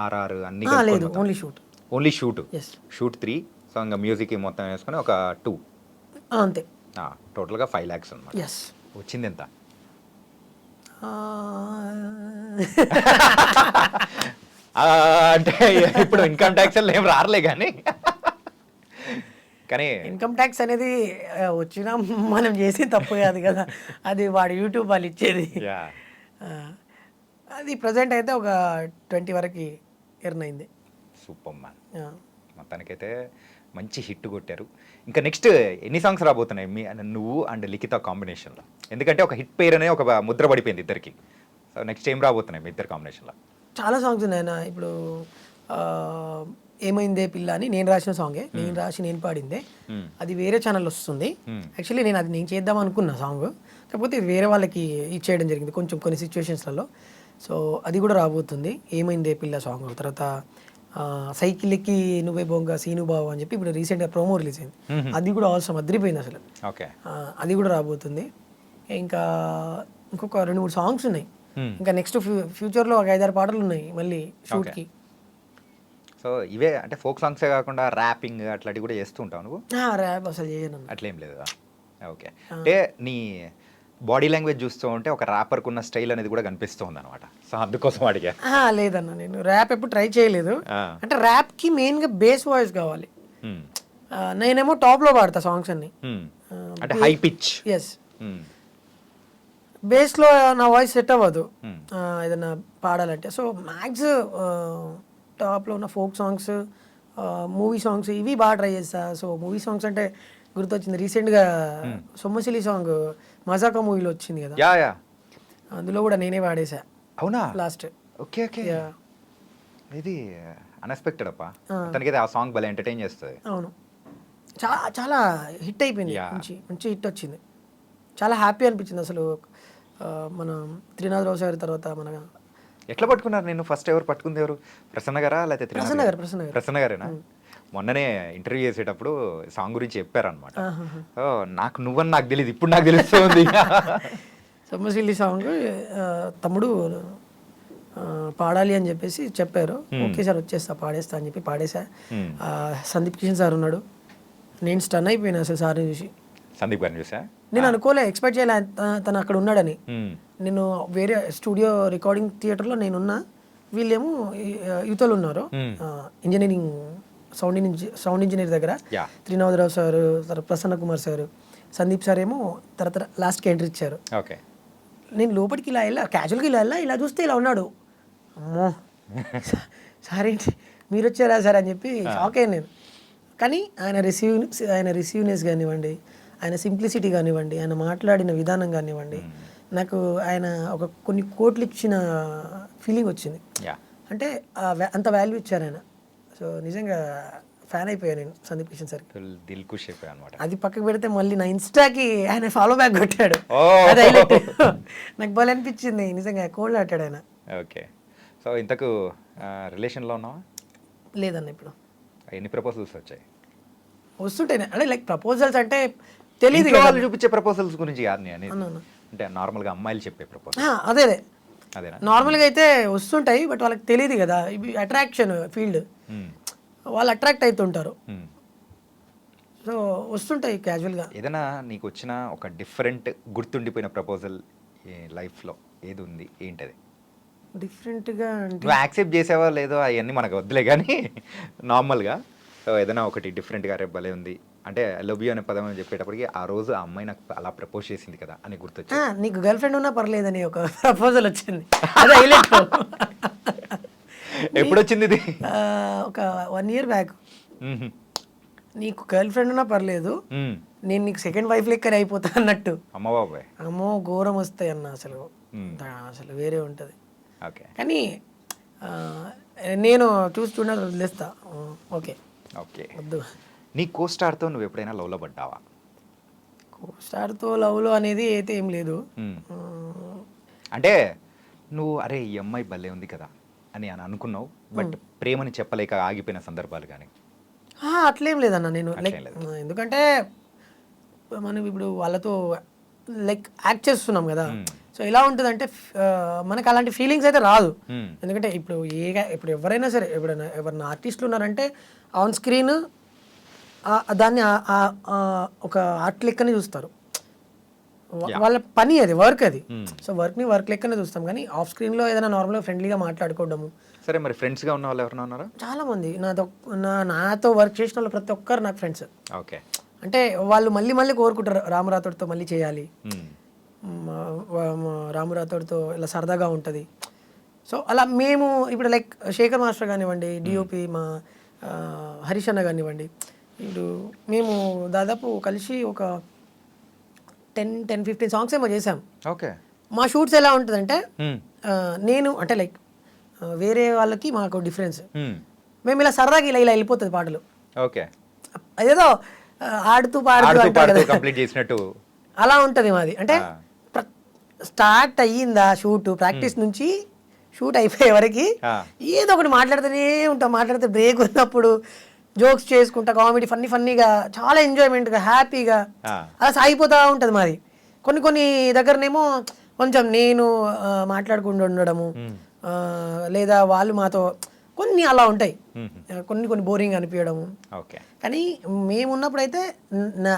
ఆర్ఆర్ అన్ని లేదు, only shoot. Only shoot. Yes. Shoot 3, so ఇంకా మ్యూజిక్ మొత్తం వేసుకొని ఒక 2. అంతే. టోటల్గా 5 lakhs అనమాట. ఎస్. వచ్చింది ఎంత? అంటే ఇప్పుడు ఇన్కమ్ ట్యాక్స్ ఏం రారలే కానీ ఇన్కమ్ ట్యాక్స్ అనేది వచ్చినా మనం చేసి తప్పు కాదు కదా, అది వాడు యూట్యూబ్ వాళ్ళు ఇచ్చేది. అది ప్రజెంట్ అయితే ఒక 20 వరకు ఎర్న్ అయింది. Super man. మొత్తానికైతే మంచి హిట్ కొట్టారు. ఇంకా నెక్స్ట్ ఎన్ని సాంగ్స్ రాబోతున్నాయి నువ్వు అండ్ లిఖిత కాంబినేషన్లో? ఎందుకంటే ఒక హిట్ పేరు అనే ఒక ముద్ర పడిపోయింది ఇద్దరికి. సో నెక్స్ట్ ఏం రాబోతున్నాయి మీ ఇద్దరు కాంబినేషన్లో? చాలా సాంగ్స్ ఉన్నాయి అన్న. ఇప్పుడు ఏమైందే పిల్ల అని నేను రాసిన సాంగే, నేను రాసి నేను పాడిందే. అది వేరే ఛానల్ వస్తుంది. యాక్చువల్లీ నేను చేద్దాం అనుకున్నా సాంగ్, కాకపోతే ఇది వేరే వాళ్ళకి ఇచ్చేయడం జరిగింది కొంచెం కొన్ని సిచ్యువేషన్స్లలో. సో అది కూడా రాబోతుంది, ఏమైందే పిల్ల సాంగ్. తర్వాత సైకిల్కి నువ్వే బొంగ సీను బావు అని చెప్పి ఇప్పుడు రీసెంట్గా ప్రోమో రిలీజ్ అయింది. అది కూడా అవసరం అదిరిపోయింది అసలు. ఓకే, అది కూడా రాబోతుంది. ఇంకా ఇంకొక 2-3 సాంగ్స్ ఉన్నాయి. ఇంకా నెక్స్ట్ ఫ్యూచర్లో ఒక 5-6 పాటలు ఉన్నాయి మళ్ళీ షూట్కి. సో ఇవే అంటే ఫోక్ సాంగ్సే కాకుండా ర్యాపింగ్ అట్లాంటివి కూడా చేస్తూ ఉంటావు నువ్వు? ర్యాప్ అసలు చేయను. అట్లేం లేదు. ఓకే, అంటే నీ బాడీ లాంగ్వేజ్ చూస్తూ ఉంటే ఒక ర్యాపర్కి ఉన్న స్టైల్ అనేది కూడా కనిపిస్తూ ఉంది అనమాట. సో అందుకోసం అడిగా. లేదన్న, నేను ర్యాప్ ఎప్పుడు ట్రై చేయలేదు. అంటే ర్యాప్కి మెయిన్గా బేస్ వాయిస్ కావాలి. నేనేమో టాప్లో పాడతా సాంగ్స్ అన్ని, అంటే హై పిచ్. ఎస్. బేస్లో నా వాయిస్ సెట్ అవ్వదు ఏదైనా పాడాలంటే. సో మ్యాక్స్ టాప్లో ఉన్న ఫోక్ సాంగ్స్, మూవీ సాంగ్స్ ఇవి బాగా ట్రై చేస్తా. సో మూవీ సాంగ్స్ అంటే గుర్తొచ్చింది, రీసెంట్గా సొమ్మసిలి సాంగ్ మజాకా మూవీలో వచ్చింది కదా, అందులో కూడా నేనే పాడేసా. అవునా? లాస్ట్. ఓకే ఓకే, ఇది అన్ఎక్స్పెక్టెడ్ అప్ప. తనకైతే ఆ సాంగ్ భలే ఎంటర్టైన్ చేస్తుంది. అవును, చాలా చాలా హిట్ అయిపోయింది. మంచి హిట్ వచ్చింది. చాలా హ్యాపీ అనిపించింది అసలు. మన త్రినాథరావు సార్ తర్వాత మన ఎట్లా పట్టుకున్నారు నేను? ఫస్ట్ ఎవరు పట్టుకుంది? ఎవరు? ప్రసన్న గారా లేకపోతే ప్రసన్న గారేనా? మొన్ననే ఇంటర్వ్యూ చేసేటప్పుడు సాంగ్ గురించి చెప్పారనమాట. నాకు నువ్వని నాకు తెలియదు, ఇప్పుడు నాకు తెలుస్తుంది. సొమ్మసిల్లి సాంగ్ తమ్ముడు పాడాలి అని చెప్పేసి చెప్పారు. ఓకే సార్ వచ్చేస్తా, పాడేస్తా అని చెప్పి పాడేసా. సందీప్ కిషన్ సార్ ఉన్నాడు, నేను స్టన్ అయిపోయినా అసలు సార్ని చూసి. సందీప్ గారిని చూసా? నేను అనుకోలే, ఎక్స్పెక్ట్ చేయలే తను అక్కడ ఉన్నాడని. నేను వేరే స్టూడియో రికార్డింగ్ థియేటర్లో నేనున్నా, వీళ్ళేమో యువతలు ఉన్నారు ఇంజనీరింగ్ సౌండ్ ఇంజనీర్ దగ్గర. త్రినాథరావు సార్, తర్వాత ప్రసన్న కుమార్ సార్, సందీప్ సార్ ఏమో తర్వాత లాస్ట్కి ఎంట్రీ ఇచ్చారు. ఓకే, నేను లోపలికి ఇలా వెళ్ళా, క్యాజువల్గా ఇలా చూస్తే ఇలా ఉన్నాడు. అమ్మో సార్ ఏంటి మీరు వచ్చారా సార్ అని చెప్పి షాక్ అయ్యాను నేను. కానీ ఆయన రిసీవ్నెస్ కానివ్వండి, ఆయన సింప్లిసిటీ కానివ్వండి, ఆయన మాట్లాడిన విధానం కానివ్వండి, నాకు ఆయన ఒక కొన్ని కోట్లు ఇచ్చిన ఫీలింగ్ వచ్చింది. అంటే అంత వాల్యూ ఇచ్చారు ఆయన. సో నిజంగా ఫ్యాన్ అయిపోయాను నేను సందీప్ కిషన్ సార్. దిల్ ఖుష్ అయిపోయా అనమాట. అది పక్కకు పెడితే మళ్ళీ నా ఇన్స్టాకి ఆయన ఫాలో బ్యాక్ కొట్టాడు. అది హైలైట్. నాకు భలే అనిపించింది నిజంగా, కోల్డ్ ఆటాడు ఆయన. ఓకే, సో ఇంతకు రిలేషన్లో ఉన్నావా? లేదన్న. ఇప్పుడు ఎన్ని ప్రపోజల్స్ వచ్చాయి? వస్తుంటాయి అంటే లైక్ ప్రపోజల్స్ అంటే తెలియదు, వాళ్ళు చూపించే ప్రపోజల్స్ గురించి కాదు నేను, అంటే నార్మల్గా అమ్మాయిలు చెప్పే ప్రపోజల్. అదే అదేనా నార్మల్గా అయితే వస్తుంటాయి, బట్ వాళ్ళకి తెలియదు కదా, ఇవి అట్రాక్షన్ ఫీల్డ్, వాళ్ళు అట్రాక్ట్ అవుతుంటారు. సో వస్తుంటాయి క్యాజువల్గా. ఏదైనా నీకు వచ్చిన ఒక డిఫరెంట్ గుర్తుండిపోయిన ప్రపోజల్ లైఫ్లో ఏది ఉంది, ఏంటది? డిఫరెంట్గా అంటే నువ్వు యాక్సెప్ట్ చేసావా లేదో అవన్నీ మనకు వద్దులే కానీ నార్మల్గా ఏదైనా ఒకటి డిఫరెంట్గా రేపు భలే ఉంది అంటే లవ్ యూ అనే పదం అని చెప్పేటప్పటికి ఆ రోజు ఆ అమ్మాయి నాకు అలా ప్రపోజ్ చేసింది కదా అని గుర్తొచ్చింది. నీకు గర్ల్ ఫ్రెండ్ ఉన్నా పర్లేదని ఒక ప్రపోజల్ వచ్చింది, అది హైలైట్. ఎప్పుడు వచ్చింది ఇది? ఒక 1 year బ్యాక్. నీకు గర్ల్ ఫ్రెండ్ ఉన్నా పర్లేదు, నేను నీకు సెకండ్ వైఫ్ లెక్కనే అయిపోతా అన్నట్టు. అమ్మ బాబాయ్, అమ్మో ఘోరం వస్తాయి అన్న, అసలు అసలు వేరే ఉంటుంది. ఓకే కానీ నేను చూస్తున్నా వదిలేస్తా. Okay okay. వద్దు. నీ కో స్టార్తో నువ్వు ఎప్పుడైనా లవ్లో పడ్డావా? స్టార్తో లవ్లో అనేది అయితే ఏం లేదు. అంటే నువ్వు అరే ఈ అమ్మాయి భలే ఉంది కదా అని అనుకున్నావు, బట్ ప్రేమని చెప్పలేక ఆగిపోయిన సందర్భాలు కానీ? అట్లేం లేదన్న, నేను లైక్ అట్లేం ఎందుకంటే మనం ఇప్పుడు వాళ్ళతో లైక్ యాక్ట్ చేస్తున్నాం కదా, సో ఎలా ఉంటుందంటే మనకు అలాంటి ఫీలింగ్స్ అయితే రాదు. ఎందుకంటే ఇప్పుడు ఎవరైనా సరే, ఎవరైనా ఆర్టిస్టులు ఉన్నారంటే ఆన్ స్క్రీన్ దాన్ని ఒక ఆర్ట్ లెక్కనే చూస్తారు. వాళ్ళ పని అది, వర్క్ అది. సో వర్క్ని వర్క్ లెక్కనే చూస్తాం, కానీ ఆఫ్ స్క్రీన్లో ఏదైనా నార్మల్గా ఫ్రెండ్లీగా మాట్లాడుకోవడము. సరే, మరి ఫ్రెండ్స్గా ఉన్న వాళ్ళు ఎవరైనా ఉన్నారా? చాలా మంది నాతో వర్క్ చేసిన వాళ్ళు ప్రతి ఒక్కరు నాకు ఫ్రెండ్స్. ఓకే. అంటే వాళ్ళు మళ్ళీ మళ్ళీ కోరుకుంటారు రాము రాథోడ్తో మళ్ళీ చేయాలి, రాము రాథోడ్తో ఇలా సరదాగా ఉంటుంది. సో అలా మేము ఇప్పుడు లైక్ శేఖర్ మాస్టర్ కానివ్వండి, డిఓపి మా హరీష్ అన్న కానివ్వండి, ఇప్పుడు మేము దాదాపు కలిసి ఒక 10-15 సాంగ్స్ ఏమో చేసాం. ఓకే. మా షూట్స్ ఎలా ఉంటుందంటే నేను అంటే లైక్ వేరే వాళ్ళకి మాకు డిఫరెన్స్, మేము ఇలా సరదాగా ఇలా వెళ్ళిపోతుంది పాటలు. ఓకే. అదేదో ఆడుతూ పాడుతూ కంప్లీట్ చేసినట్టు అలా ఉంటుంది మాది. అంటే స్టార్ట్ అయ్యిందా షూట్, ప్రాక్టీస్ నుంచి షూట్ అయిపోయే వరకు ఏదో ఒకటి మాట్లాడుతూనే ఉంటాం. మాట్లాడితే బ్రేక్ ఉన్నప్పుడు జోక్స్ చేసుకుంటా, కామెడీ ఫన్నీగా, చాలా ఎంజాయ్మెంట్గా, హ్యాపీగా అలా సాగిపోతూ ఉంటుంది మాది. కొన్ని దగ్గరనేమో కొంచెం నేను మాట్లాడకుండా ఉండడము, లేదా వాళ్ళు మాతో కొన్ని అలా ఉంటాయి, కొన్ని బోరింగ్ అనిపించడము. ఓకే. కానీ మేము ఉన్నప్పుడైతే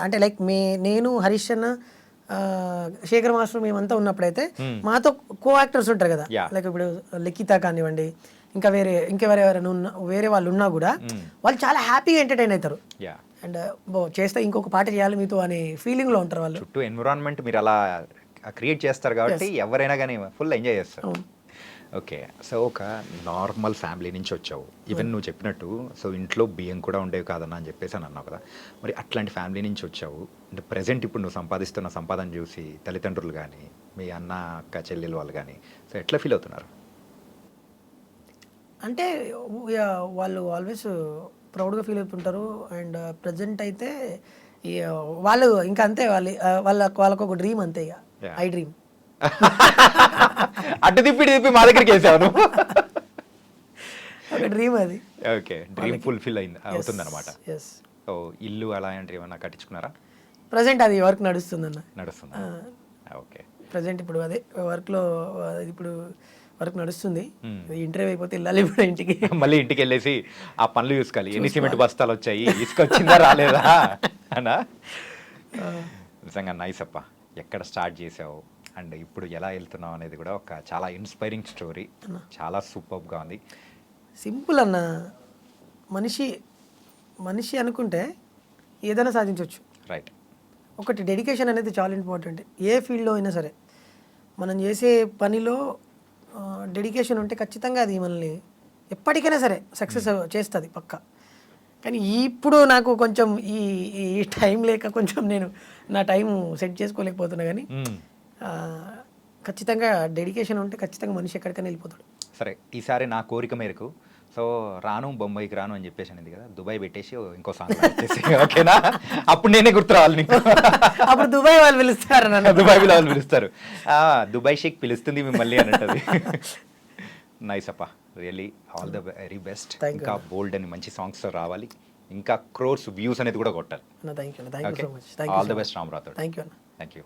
అంటే లైక్ నేను హరీష్ అన్న, శేఖర్ మాస్టర్ మేమంతా ఉన్నప్పుడైతే మాతో కో యాక్టర్స్ ఉంటారు కదా, లైక్ ఇప్పుడు లిఖిత కానివ్వండి, ఇంకా వేరే వాళ్ళు ఉన్నా కూడా వాళ్ళు చాలా హ్యాపీగా ఎంటర్టైన్ అవుతారు. అండ్ చేస్తే ఇంకొక పాట చేయాలి మీతో అనే ఫీలింగ్లో ఉంటారు వాళ్ళు. చుట్టూ ఎన్విరాన్మెంట్ మీరు అలా క్రియేట్ చేస్తారు కాబట్టి ఎవరైనా కానీ ఫుల్ ఎంజాయ్ చేస్తారు. ఓకే. సో ఒక నార్మల్ ఫ్యామిలీ నుంచి వచ్చావు, ఈవెన్ నువ్వు చెప్పినట్టు సో ఇంట్లో బియ్యం కూడా ఉండేవి కాదన్నా అని చెప్పేసి అని అన్నావు కదా, మరి అట్లాంటి ఫ్యామిలీ నుంచి వచ్చావు అంటే ప్రజెంట్ ఇప్పుడు నువ్వు సంపాదిస్తున్న సంపాదన చూసి తల్లిదండ్రులు కానీ మీ అన్న అక్క చెల్లెలు వాళ్ళు కానీ సో ఎట్లా ఫీల్ అవుతున్నారు? అంటే వాళ్ళు ఆల్వేస్ ప్రౌడ్గా ఫీల్ అవుతుంటారు. అండ్ ప్రజెంట్ అయితే వాళ్ళు ఇంకా అంతే, వాళ్ళకు ఒక డ్రీమ్ అంతే, ఇక ఐ డ్రీమ్. అటు తిప్పి మా దగ్గరికి వేసాను. ఒక డ్రీమ్ అది. ఓకే. డ్రీమ్ ఫుల్ఫిల్ అవుతుంది అనమాట. సో ఇల్లు అలాంటివి ఏమన్నా కట్టించుకున్నారా? ప్రజెంట్ అది వర్క్ నడుస్తుందన్న. నడుస్తుందా? ఓకే. ప్రజెంట్ ఇప్పుడు అదే వర్క్లో ఇప్పుడు వర్క్ నడుస్తుంది. ఇంటర్వ్యూ అయిపోతే వెళ్ళాలి ఇప్పుడు ఇంటికి. మళ్ళీ ఇంటికి వెళ్ళేసి ఆ పనులు చూసుకోవాలి, ఎన్ని సిమెంట్ బస్తాలు వచ్చాయి, ఇసుక వచ్చిందా రాలేదా అనా. నిజంగా నైస్ అప్ప. ఎక్కడ స్టార్ట్ చేసావు అండ్ ఇప్పుడు ఎలా వెళ్తున్నావు అనేది కూడా ఒక చాలా ఇన్స్పైరింగ్ స్టోరీ, చాలా సూపర్గా ఉంది. సింపుల్ అన్న, మనిషి అనుకుంటే ఏదైనా సాధించవచ్చు. రైట్. ఒకటి డెడికేషన్ అనేది చాలా ఇంపార్టెంట్. ఏ ఫీల్డ్లో అయినా సరే మనం చేసే పనిలో డెడికేషన్ ఉంటే ఖచ్చితంగా అది మనల్ని ఎప్పటికైనా సరే సక్సెస్ చేస్తుంది పక్కా. కానీ ఇప్పుడు నాకు కొంచెం ఈ టైం లేక కొంచెం నేను నా టైం సెట్ చేసుకోలేకపోతున్నా, కానీ ఖచ్చితంగా డెడికేషన్ ఉంటే ఖచ్చితంగా మనిషి ఎక్కడికైనా వెళ్ళిపోతాడు. సరే, ఈసారి నా కోరిక మేరకు సో రాను బొంబాయికి రాను అని చెప్పేసి అనేది కదా, దుబాయ్ పెట్టేసి ఇంకో సాంగ్ పెట్టేసి ఓకేనా, అప్పుడు నేనే గుర్తు రావాలి నీకు. అప్పుడు దుబాయ్ వాళ్ళు పిలుస్తారు నన్ను. దుబాయ్ వాళ్ళు పిలుస్తారు, దుబాయ్ షేక్ పిలుస్తుంది మిమ్మల్ని అన్నది. నైస్ అప్ప, really all the very best. ఇంకా బోల్డ్ అని మంచి సాంగ్స్ రావాలి, ఇంకా క్రోర్స్ వ్యూస్ అనేది కూడా కొట్టాలి. Thank you so much. All the best Ram Rathod. Thank you అన్న. Thank you.